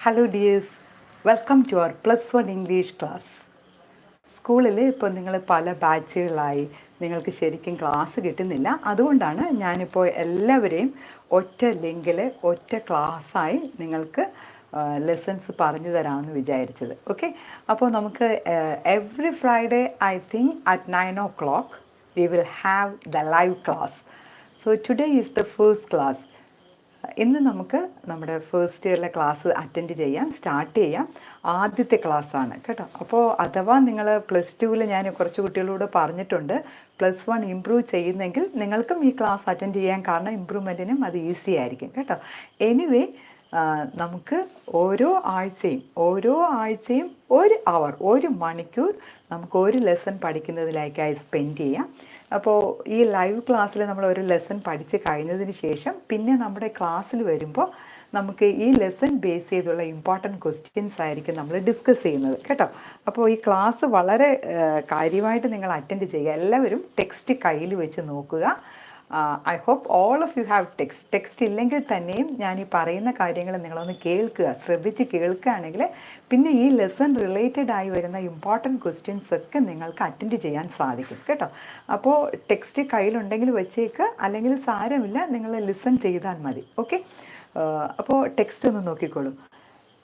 Hello dears, welcome to our +1 English class. സ്കൂളിൽ ഇപ്പോൾ നിങ്ങൾ പല ബാച്ചുകളായി നിങ്ങൾക്ക് ശരിക്കും ക്ലാസ് കിട്ടുന്നില്ല. അതുകൊണ്ടാണ് ഞാനിപ്പോൾ എല്ലാവരെയും ഒറ്റ ലിങ്കിൽ ഒറ്റ ക്ലാസ്സായി നിങ്ങൾക്ക് ലെസൺസ് പറഞ്ഞു തരാമെന്ന് വിചാരിച്ചത്. ഓക്കെ, അപ്പോൾ നമുക്ക് every Friday I think at 9 o'clock we will have the live class. So today is the first class. ഇന്ന് നമുക്ക് നമ്മുടെ ഫസ്റ്റ് ഇയറിലെ ക്ലാസ് അറ്റൻഡ് ചെയ്യാം, സ്റ്റാർട്ട് ചെയ്യാം. ആദ്യത്തെ ക്ലാസ്സാണ് കേട്ടോ. അപ്പോൾ അഥവാ നിങ്ങൾ +2 ഞാൻ കുറച്ച് കുട്ടികളോട് പറഞ്ഞിട്ടുണ്ട്, +1 ഇമ്പ്രൂവ് ചെയ്യുന്നെങ്കിൽ നിങ്ങൾക്കും ഈ ക്ലാസ് അറ്റൻഡ് ചെയ്യാൻ, കാരണം ഇമ്പ്രൂവ്മെൻറ്റിനും അത് ഈസി ആയിരിക്കും കേട്ടോ. എനിവേ, നമുക്ക് ഓരോ ആഴ്ചയും 1 മണിക്കൂർ നമുക്ക് ഒരു ലെസൺ പഠിക്കുന്നതിലേക്കായി സ്പെൻഡ് ചെയ്യാം. അപ്പോൾ ഈ ലൈവ് ക്ലാസ്സിൽ നമ്മൾ ഒരു ലെസൺ പഠിച്ച് കഴിഞ്ഞതിന് ശേഷം പിന്നെ നമ്മുടെ ക്ലാസ്സിൽ വരുമ്പോൾ നമുക്ക് ഈ ലെസൺ ബേസ് ചെയ്തുള്ള ഇമ്പോർട്ടൻറ്റ് ക്വസ്റ്റ്യൻസ് ആയിരിക്കും നമ്മൾ ഡിസ്കസ് ചെയ്യുന്നത് കേട്ടോ. അപ്പോൾ ഈ ക്ലാസ് വളരെ കാര്യമായിട്ട് നിങ്ങൾ അറ്റൻഡ് ചെയ്യുക. എല്ലാവരും ടെക്സ്റ്റ് കയ്യിൽ വെച്ച് നോക്കുക. I hope all of you have text ഇല്ലെങ്കിൽ തന്നെയും ഞാൻ ഈ പറയുന്ന കാര്യങ്ങൾ നിങ്ങളൊന്ന് കേൾക്കുക, ശ്രദ്ധിച്ച് കേൾക്കുകയാണെങ്കിൽ പിന്നെ ഈ ലെസൺ റിലേറ്റഡ് ആയി വരുന്ന ഇമ്പോർട്ടൻറ്റ് ക്വസ്റ്റ്യൻസ് ഒക്കെ നിങ്ങൾക്ക് അറ്റൻഡ് ചെയ്യാൻ സാധിക്കും കേട്ടോ. അപ്പോൾ ടെക്സ്റ്റ് കയ്യിലുണ്ടെങ്കിൽ വെച്ചേക്ക്, അല്ലെങ്കിൽ സാരമില്ല, നിങ്ങൾ ലിസൺ ചെയ്താൽ മതി. ഓക്കെ, അപ്പോൾ ടെക്സ്റ്റ് ഒന്ന് നോക്കിക്കോളൂ.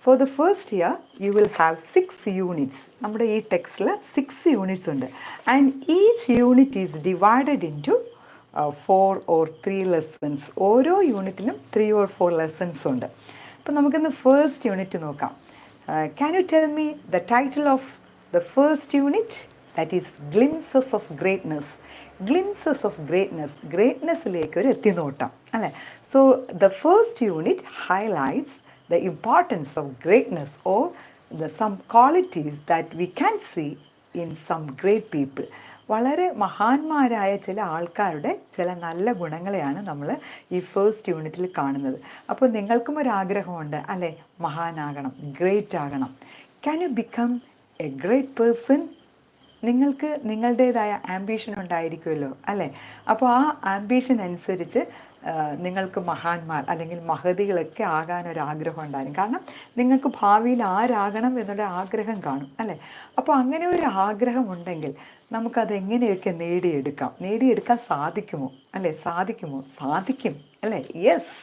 For the first year you will have 6 units. നമ്മുടെ ഈ ടെക്സ്റ്റിൽ 6 യൂണിറ്റ്സ് ഉണ്ട്. And each unit is divided into 4 or 3 lessons. ഓരോ യൂണിറ്റിലും 3 or 4 ലെസൺസ് ഉണ്ട്. അപ്പോൾ നമുക്കിന്ന് ഫസ്റ്റ് യൂണിറ്റ് നോക്കാം. Can you tell me the title of the first unit? That is glimpses of greatness. Glimpses of ഗ്രേറ്റ്നെസ്സിലേക്ക് ഒരു എത്തിനോട്ടം അല്ലേ. So the first unit highlights the importance of greatness or some qualities that we can see in some great people. വളരെ മഹാന്മാരായ ചില ആൾക്കാരുടെ ചില നല്ല ഗുണങ്ങളെയാണ് നമ്മൾ ഈ ഫസ്റ്റ് യൂണിറ്റിൽ കാണുന്നത്. അപ്പോൾ നിങ്ങൾക്കും ഒരു ആഗ്രഹമുണ്ട് അല്ലേ, മഹാനാകണം, ഗ്രേറ്റ് ആകണം. Can you become A great person? നിങ്ങൾക്ക് നിങ്ങളുടേതായ ആംബിഷൻ ഉണ്ടായിരിക്കുമല്ലോ അല്ലേ. അപ്പോൾ ആ ആംബിഷൻ അനുസരിച്ച് നിങ്ങൾക്ക് മഹാന്മാർ അല്ലെങ്കിൽ മഹതികളൊക്കെ ആകാനൊരാഗ്രഹം ഉണ്ടാകും. കാരണം നിങ്ങൾക്ക് ഭാവിയിൽ ആരാകണം എന്നൊരു ആഗ്രഹം കാണും അല്ലേ. അപ്പോൾ അങ്ങനെ ഒരു ആഗ്രഹം ഉണ്ടെങ്കിൽ നമുക്കത് എങ്ങനെയൊക്കെ നേടിയെടുക്കാൻ സാധിക്കുമോ അല്ലേ? സാധിക്കും അല്ലേ? യെസ്,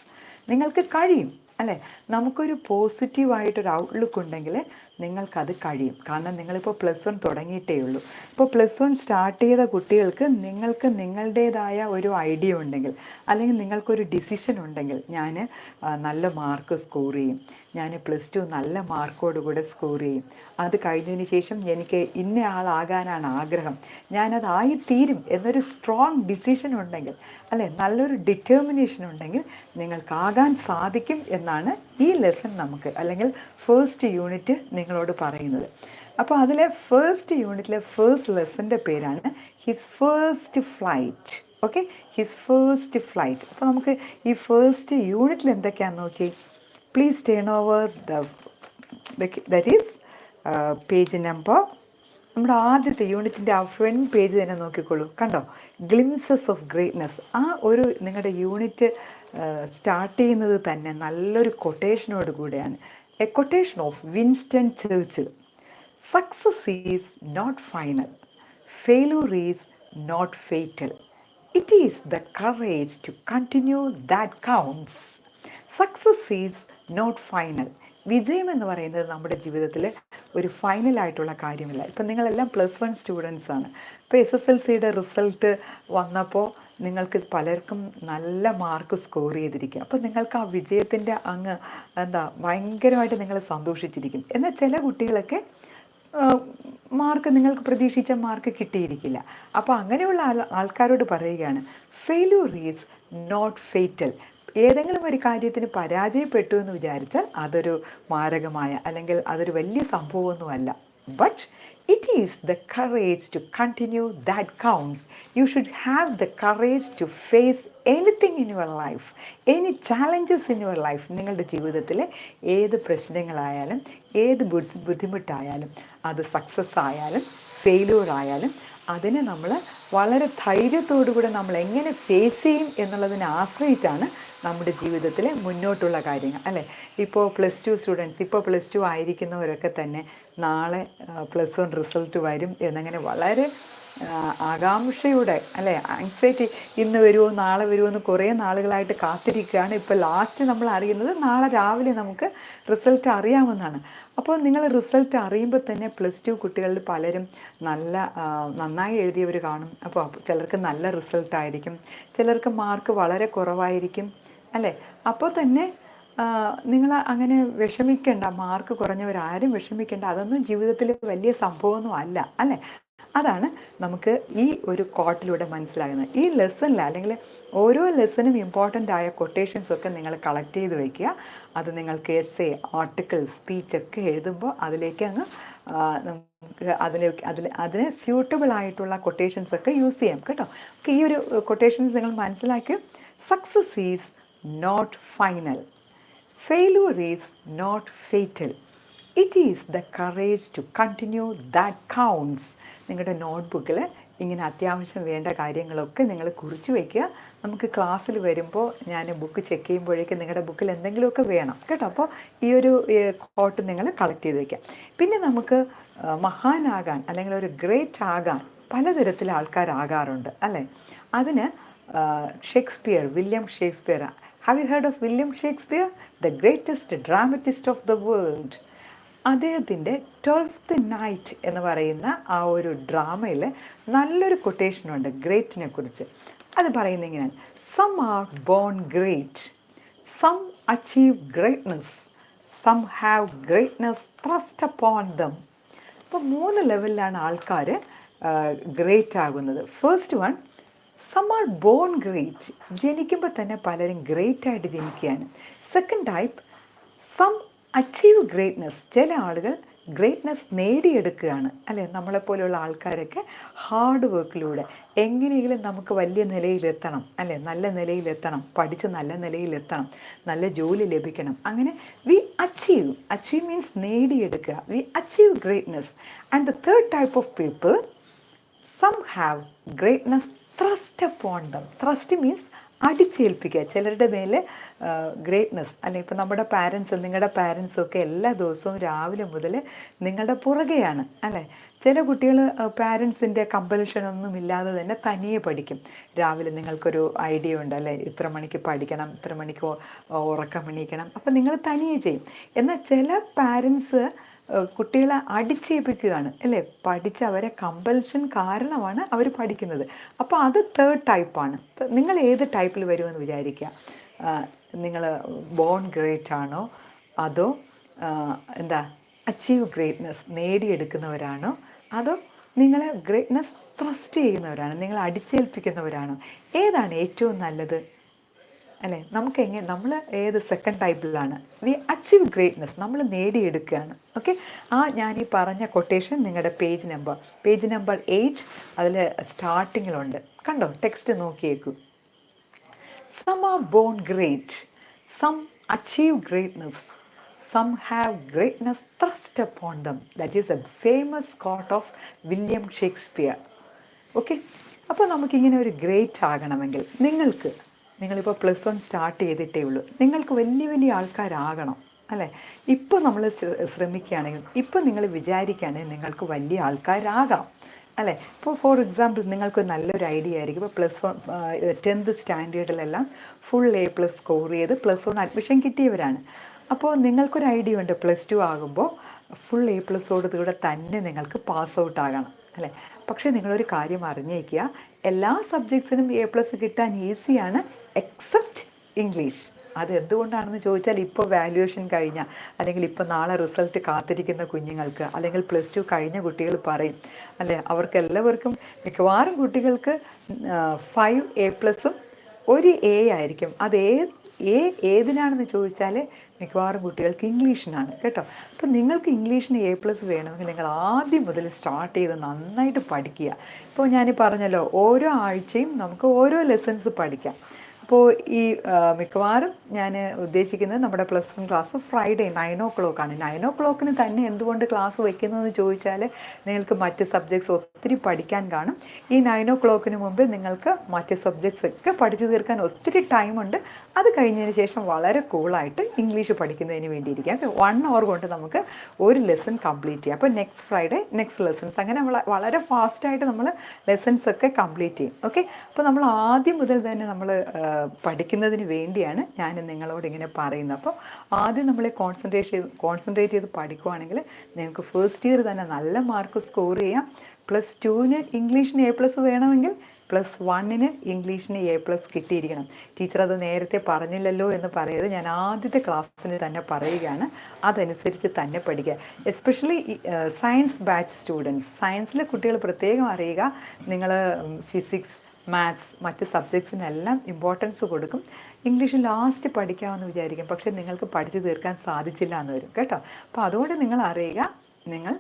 നിങ്ങൾക്ക് കഴിയും അല്ലേ. നമുക്കൊരു പോസിറ്റീവായിട്ടൊരു ഔട്ട്ലുക്ക് ഉണ്ടെങ്കിൽ നിങ്ങൾക്കത് കഴിയും. കാരണം നിങ്ങളിപ്പോൾ +1 തുടങ്ങിയിട്ടേ ഉള്ളൂ. ഇപ്പോൾ +1 സ്റ്റാർട്ട് ചെയ്ത കുട്ടികൾക്ക് നിങ്ങൾക്ക് നിങ്ങളുടേതായ ഒരു ഐഡിയ ഉണ്ടെങ്കിൽ, അല്ലെങ്കിൽ നിങ്ങൾക്കൊരു ഡിസിഷൻ ഉണ്ടെങ്കിൽ, ഞാൻ നല്ല മാർക്ക് സ്കോർ ചെയ്യും, ഞാൻ +2 നല്ല മാർക്കോടുകൂടെ സ്കോർ ചെയ്യും, അത് കഴിഞ്ഞതിന് ശേഷം എനിക്ക് ഇന്ന ആളാകാനാണ് ആഗ്രഹം, ഞാനതായിത്തീരും എന്നൊരു സ്ട്രോങ് ഡിസിഷൻ ഉണ്ടെങ്കിൽ അല്ലേ, നല്ലൊരു ഡിറ്റർമിനേഷൻ ഉണ്ടെങ്കിൽ നിങ്ങൾക്കാകാൻ സാധിക്കും എന്നാണ് ഈ ലെസൺ നമുക്ക്, അല്ലെങ്കിൽ ഫസ്റ്റ് യൂണിറ്റ് നിങ്ങളോട് പറയുന്നത്. അപ്പോൾ അതിലെ ഫസ്റ്റ് യൂണിറ്റിലെ ഫസ്റ്റ് ലെസൻ്റെ പേരാണ് his first flight. Okay, his first flight. അപ്പോൾ നമുക്ക് ഈ ഫസ്റ്റ് യൂണിറ്റിൽ എന്തൊക്കെയാണെന്ന് നോക്കി. Please turn over that is page number, നമ്മുടെ ആദ്യത്തെ യൂണിറ്റിൻ്റെ ആ ഫ്രണ്ട് പേജ് തന്നെ നോക്കിക്കോളൂ. കണ്ടോ, ഗ്ലിംസസ് ഓഫ് ഗ്രേറ്റ്നെസ്. ആ ഒരു നിങ്ങളുടെ യൂണിറ്റ് സ്റ്റാർട്ട് ചെയ്യുന്നത് തന്നെ നല്ലൊരു കൊട്ടേഷനോട് കൂടെയാണ്. A quotation of Winston Churchill. Success is not final, failure is not fatal, it is the courage to continue that counts. Success is not final. വിജയം എന്ന് പറയുന്നത് നമ്മുടെ ജീവിതത്തിൽ ഒരു ഫൈനലായിട്ടുള്ള കാര്യമില്ല. ഇപ്പം നിങ്ങളെല്ലാം +1 സ്റ്റുഡൻസ് ആണ്. ഇപ്പോൾ SSLCയുടെ റിസൾട്ട് വന്നപ്പോൾ നിങ്ങൾക്ക് പലർക്കും നല്ല മാർക്ക് സ്കോർ ചെയ്തിരിക്കും. അപ്പോൾ നിങ്ങൾക്ക് ആ വിജയത്തിൻ്റെ ഭയങ്കരമായിട്ട് നിങ്ങൾ സന്തോഷിച്ചിരിക്കും. എന്നാൽ ചില കുട്ടികളൊക്കെ മാർക്ക്, നിങ്ങൾക്ക് പ്രതീക്ഷിച്ച മാർക്ക് കിട്ടിയിരിക്കില്ല. അപ്പോൾ അങ്ങനെയുള്ള ആൾക്കാരോട് പറയുകയാണ്, ഫെയിലൂർ ഈസ് നോട്ട് ഫേറ്റൽ. ഏതെങ്കിലും ഒരു കാര്യത്തിന് പരാജയപ്പെട്ടു എന്ന് വിചാരിച്ചാൽ അതൊരു മാരകമായ, അല്ലെങ്കിൽ അതൊരു വലിയ സംഭവമൊന്നുമല്ല. But it is the courage to continue that counts. You should have the courage to face anything in your life, any challenges in your life. നിങ്ങളുടെ ജീവിതത്തിൽ ഏത് പ്രശ്നങ്ങളായാലും, ഏത് ബുദ്ധിമുട്ടായാലും, അത് സക്സസ് ആയാലും ഫെയിലൂർ ആയാലും, അതിനെ നമ്മൾ വളരെ ധൈര്യത്തോടു കൂടെ നമ്മൾ എങ്ങനെ ഫേസ് ചെയ്യും എന്നുള്ളതിനെ ആശ്രയിച്ചാണ് നമ്മുടെ ജീവിതത്തിലെ മുന്നോട്ടുള്ള കാര്യങ്ങൾ, അല്ലേ? ഇപ്പോൾ +2 സ്റ്റുഡൻസ്, ഇപ്പോൾ +2 ആയിരിക്കുന്നവരൊക്കെ തന്നെ നാളെ +1 റിസൾട്ട് വരും എന്നങ്ങനെ വളരെ ആകാംക്ഷയുടെ, അല്ലേ, ആങ്സൈറ്റി, ഇന്ന് വരുമോ നാളെ വരുമോ എന്ന് കുറേ നാളുകളായിട്ട് കാത്തിരിക്കുകയാണ്. ഇപ്പോൾ ലാസ്റ്റ് നമ്മൾ അറിയുന്നത് നാളെ രാവിലെ നമുക്ക് റിസൾട്ട് അറിയാമെന്നാണ്. അപ്പോൾ നിങ്ങൾ റിസൾട്ട് അറിയുമ്പോൾ തന്നെ +2 കുട്ടികളിൽ പലരും നന്നായി എഴുതിയവർ കാണും. അപ്പോൾ ചിലർക്ക് നല്ല റിസൾട്ടായിരിക്കും, ചിലർക്ക് മാർക്ക് വളരെ കുറവായിരിക്കും, അല്ലേ? അപ്പോൾ തന്നെ നിങ്ങൾ അങ്ങനെ വിഷമിക്കേണ്ട, മാർക്ക് കുറഞ്ഞവരാരും വിഷമിക്കേണ്ട, അതൊന്നും ജീവിതത്തിൽ വലിയ സംഭവമൊന്നും അല്ല, അല്ലേ? അതാണ് നമുക്ക് ഈ ഒരു കോട്ടിലൂടെ മനസ്സിലാകുന്നത്. ഈ ലെസണിൽ, അല്ലെങ്കിൽ ഓരോ ലെസനും ഇമ്പോർട്ടൻ്റ് ആയ കൊട്ടേഷൻസൊക്കെ നിങ്ങൾ കളക്ട് ചെയ്ത് വയ്ക്കുക. അത് നിങ്ങൾക്ക് എസ്സേ, ആർട്ടിക്കിൾ, സ്പീച്ചൊക്കെ എഴുതുമ്പോൾ അതിലേക്ക് അങ്ങ് നമുക്ക് അതിന് സ്യൂട്ടബിൾ ആയിട്ടുള്ള കൊട്ടേഷൻസൊക്കെ യൂസ് ചെയ്യാം കേട്ടോ. ഈ ഒരു കൊട്ടേഷൻസ് നിങ്ങൾ മനസ്സിലാക്കി. Success is not final, failure is not fatal, it is the courage to continue that counts. നിങ്ങളുടെ നോട്ട്ബുക്കിൽ ഇങ്ങനെ അത്യാവശ്യം വേണ്ട കാര്യങ്ങളൊക്കെ നിങ്ങൾ കുറിച്ച് വയ്ക്കുക. നമുക്ക് ക്ലാസ്സിൽ വരുമ്പോൾ ഞാൻ ബുക്ക് ചെക്ക് ചെയ്യുമ്പോഴേക്കും നിങ്ങളുടെ ബുക്കിൽ എന്തെങ്കിലുമൊക്കെ വേണം കേട്ടോ. അപ്പോൾ ഈ ഒരു കോട്ട് നിങ്ങൾ കളക്ട് ചെയ്ത് വയ്ക്കുക. പിന്നെ നമുക്ക് മഹാനാകാൻ, അല്ലെങ്കിൽ ഒരു ഗ്രേറ്റ് ആകാൻ പലതരത്തിലെ ആൾക്കാരാകാറുണ്ട്, അല്ലേ? അതിന് William Shakespeare, have you heard of William Shakespeare, the greatest dramatist of the world? അദ്ദേഹത്തിൻ്റെ 12th നൈറ്റ് എന്ന് പറയുന്ന ആ ഒരു ഡ്രാമയിൽ നല്ലൊരു കൊട്ടേഷനുണ്ട് ഗ്രേറ്റിനെ കുറിച്ച്. അത് പറയുന്നത് ഇങ്ങനെയാണ്: some are born great, some achieve greatness, some have greatness thrust upon them. അപ്പോൾ 3 ലെവലിലാണ് ആൾക്കാർ ഗ്രേറ്റ് ആകുന്നത്. First one, some are born great, ജനിക്കുമ്പോൾ തന്നെ പലരും ഗ്രേറ്റ് ആയിട്ട് ജനിക്കുകയാണ്. Second type, some achieve greatness, ചില ആളുകൾ ഗ്രേറ്റ്നെസ് നേടിയെടുക്കുകയാണ്, അല്ലേ? നമ്മളെപ്പോലെയുള്ള ആൾക്കാരൊക്കെ ഹാർഡ് വർക്കിലൂടെ എങ്ങനെയെങ്കിലും നമുക്ക് വലിയ നിലയിലെത്തണം, അല്ലേ? നല്ല നിലയിലെത്തണം, പഠിച്ച് നല്ല നിലയിലെത്തണം, നല്ല ജോലി ലഭിക്കണം. അങ്ങനെ വി അച്ചീവ് മീൻസ് നേടിയെടുക്കുക. We achieve greatness. And the third type of people, some have greatness thrust upon them. Thrust means അടിച്ചേൽപ്പിക്കുക ചിലരുടെ മേലെ ഗ്രേറ്റ്നെസ്, അല്ലെ? ഇപ്പോൾ നമ്മുടെ പാരൻസ്, നിങ്ങളുടെ പാരൻസൊക്കെ എല്ലാ ദിവസവും രാവിലെ മുതൽ നിങ്ങളുടെ പുറകെയാണ്, അല്ലേ? ചില കുട്ടികൾ പാരൻസിൻ്റെ കമ്പൽഷനൊന്നും ഇല്ലാതെ തന്നെ തനിയെ പഠിക്കും. രാവിലെ നിങ്ങൾക്കൊരു ഐഡിയ ഉണ്ട്, അല്ലേ? ഇത്ര മണിക്ക് പഠിക്കണം, ഇത്ര മണിക്ക് ഉറക്കം എണീക്കണം, അപ്പം നിങ്ങൾ തനിയെ ചെയ്യും. എന്നാൽ ചില പാരൻസ് കുട്ടികളെ അടിച്ചേൽപ്പിക്കുകയാണ്, അല്ലേ? പഠിച്ച് അവരെ കമ്പൽഷൻ കാരണമാണ് അവർ പഠിക്കുന്നത്. അപ്പോൾ അത് തേർഡ് ടൈപ്പാണ്. നിങ്ങൾ ഏത് ടൈപ്പിൽ വരുമെന്ന് വിചാരിക്കുക. നിങ്ങൾ ബോൺ ഗ്രേറ്റ് ആണോ, അതോ അച്ചീവ് ഗ്രേറ്റ്നെസ് നേടിയെടുക്കുന്നവരാണോ, അതോ നിങ്ങൾ ഗ്രേറ്റ്നെസ് ത്രസ്റ്റ് ചെയ്യുന്നവരാണോ, നിങ്ങൾ അടിച്ചേൽപ്പിക്കുന്നവരാണോ? ഏതാണ് ഏറ്റവും നല്ലത്, അല്ലേ? നമ്മൾ ഏത് സെക്കൻഡ് ടൈപ്പിലാണ്? വി അച്ചീവ് ഗ്രേറ്റ്നെസ്, നമ്മൾ നേടിയെടുക്കുകയാണ്. ഓക്കെ, ഞാൻ ഈ പറഞ്ഞ കൊട്ടേഷൻ നിങ്ങളുടെ പേജ് നമ്പർ 8 അതിൽ സ്റ്റാർട്ടിങ്ങിലുണ്ട്. കണ്ടോ? ടെക്സ്റ്റ് നോക്കിയേക്കൂ. Some are born great, some achieve greatness, some have greatness thrust upon them. That is a famous quote of William Shakespeare. Okay, അപ്പോൾ നമുക്കിങ്ങനെ ഒരു ഗ്രേറ്റ് ആകണമെങ്കിൽ നിങ്ങളിപ്പോൾ +1 സ്റ്റാർട്ട് ചെയ്തിട്ടേ ഉള്ളൂ. നിങ്ങൾക്ക് വലിയ ആൾക്കാരാകണം, അല്ലേ? ഇപ്പോൾ നമ്മൾ ശ്രമിക്കുകയാണെങ്കിൽ, ഇപ്പോൾ നിങ്ങൾ വിചാരിക്കുകയാണെങ്കിൽ നിങ്ങൾക്ക് വലിയ ആൾക്കാരാകാം, അല്ലേ? ഇപ്പോൾ ഫോർ എക്സാമ്പിൾ നിങ്ങൾക്ക് നല്ലൊരു ഐഡിയ ആയിരിക്കും. ഇപ്പോൾ +1 10th സ്റ്റാൻഡേർഡിലെല്ലാം ഫുൾ A+ സ്കോർ ചെയ്ത് +1 അഡ്മിഷൻ കിട്ടിയവരാണ്. അപ്പോൾ നിങ്ങൾക്കൊരു ഐഡിയ ഉണ്ട്, +2 ആകുമ്പോൾ ഫുൾ A+ഓടുകൂടെ തന്നെ നിങ്ങൾക്ക് പാസ് ഔട്ട് ആകണം, അല്ലേ? പക്ഷേ നിങ്ങളൊരു കാര്യം അറിഞ്ഞേക്കുക, എല്ലാ സബ്ജക്ട്സിനും A+ കിട്ടാൻ ഈസിയാണ് എക്സെപ്റ്റ് ഇംഗ്ലീഷ്. അത് എന്തുകൊണ്ടാണെന്ന് ചോദിച്ചാൽ, ഇപ്പോൾ വാല്യുവേഷൻ കഴിഞ്ഞ, അല്ലെങ്കിൽ ഇപ്പോൾ നാളെ റിസൾട്ട് കാത്തിരിക്കുന്ന കുഞ്ഞുങ്ങൾക്ക്, അല്ലെങ്കിൽ +2 കഴിഞ്ഞ കുട്ടികൾ പറയും, അല്ലേ? അവർക്കെല്ലാവർക്കും, മിക്കവാറും കുട്ടികൾക്ക് 5 A+ഉം 1 A ആയിരിക്കും. അത് ഏതിനാണെന്ന് ചോദിച്ചാൽ മിക്കവാറും കുട്ടികൾക്ക് ഇംഗ്ലീഷിനാണ് കേട്ടോ. അപ്പോൾ നിങ്ങൾക്ക് ഇംഗ്ലീഷിന് A+ വേണമെങ്കിൽ നിങ്ങൾ ആദ്യം മുതൽ സ്റ്റാർട്ട് ചെയ്ത് നന്നായിട്ട് പഠിക്കുക. ഇപ്പോൾ ഞാൻ പറഞ്ഞല്ലോ, ഓരോ ആഴ്ചയും നമുക്ക് ഓരോ ലെസൺസ് പഠിക്കാം. അപ്പോൾ ഈ മിക്കവാറും ഞാൻ ഉദ്ദേശിക്കുന്നത് നമ്മുടെ +1 ക്ലാസ് ഫ്രൈഡേ 9 ആണ്. 9 തന്നെ എന്തുകൊണ്ട് ക്ലാസ് വയ്ക്കുന്നതെന്ന് ചോദിച്ചാൽ നിങ്ങൾക്ക് മറ്റ് സബ്ജക്ട്സ് ഒത്തിരി പഠിക്കാൻ കാണും. ഈ 9 മുമ്പ് നിങ്ങൾക്ക് മറ്റ് സബ്ജക്ട്സ് ഒക്കെ പഠിച്ചു തീർക്കാൻ ഒത്തിരി ടൈമുണ്ട്. അത് കഴിഞ്ഞതിന് ശേഷം വളരെ കൂളായിട്ട് ഇംഗ്ലീഷ് പഠിക്കുന്നതിന് വേണ്ടിയിരിക്കാം. 1 hour കൊണ്ട് നമുക്ക് ഒരു ലെസൺ കംപ്ലീറ്റ് ചെയ്യാം. അപ്പോൾ നെക്സ്റ്റ് ഫ്രൈഡേ നെക്സ്റ്റ് ലെസൺസ്, അങ്ങനെ വളരെ ഫാസ്റ്റായിട്ട് നമ്മൾ ലെസൺസ് ഒക്കെ കംപ്ലീറ്റ് ചെയ്യും. ഓക്കെ, അപ്പോൾ നമ്മൾ ആദ്യം മുതൽ തന്നെ നമ്മൾ പഠിക്കുന്നതിന് വേണ്ടിയാണ് ഞാൻ നിങ്ങളോട് ഇങ്ങനെ പറയുന്നത്. അപ്പോൾ ആദ്യം നമ്മൾ കോൺസെൻട്രേറ്റ് ചെയ്ത് പഠിക്കുവാണെങ്കിൽ നിങ്ങൾക്ക് ഫസ്റ്റ് ഇയർ തന്നെ നല്ല മാർക്ക് സ്കോർ ചെയ്യാം. +2 ഇംഗ്ലീഷിന് A+ വേണമെങ്കിൽ +1 ഇംഗ്ലീഷിന് A+ കിട്ടിയിരിക്കണം. ടീച്ചർ അത് നേരത്തെ പറഞ്ഞില്ലല്ലോ എന്ന് പറയരുത്, ഞാൻ ആദ്യത്തെ ക്ലാസ്സിന് തന്നെ പറയുകയാണ്. അതനുസരിച്ച് തന്നെ പഠിക്കുക. എസ്പെഷ്യലി സയൻസ് ബാച്ച് സ്റ്റുഡൻസ്, സയൻസിലെ കുട്ടികൾ പ്രത്യേകം അറിയുക, നിങ്ങൾ ഫിസിക്സ്, മാത്സ്, മറ്റ് സബ്ജക്ട്സിനെല്ലാം ഇമ്പോർട്ടൻസ് കൊടുക്കും. ഇംഗ്ലീഷ് ലാസ്റ്റ് പഠിക്കാമെന്ന് വിചാരിക്കും, പക്ഷേ നിങ്ങൾക്ക് പഠിച്ചു തീർക്കാൻ സാധിച്ചില്ല എന്ന് വരും കേട്ടോ. അപ്പോൾ അതുകൊണ്ട് നിങ്ങൾ അറിയുക, നിങ്ങൾ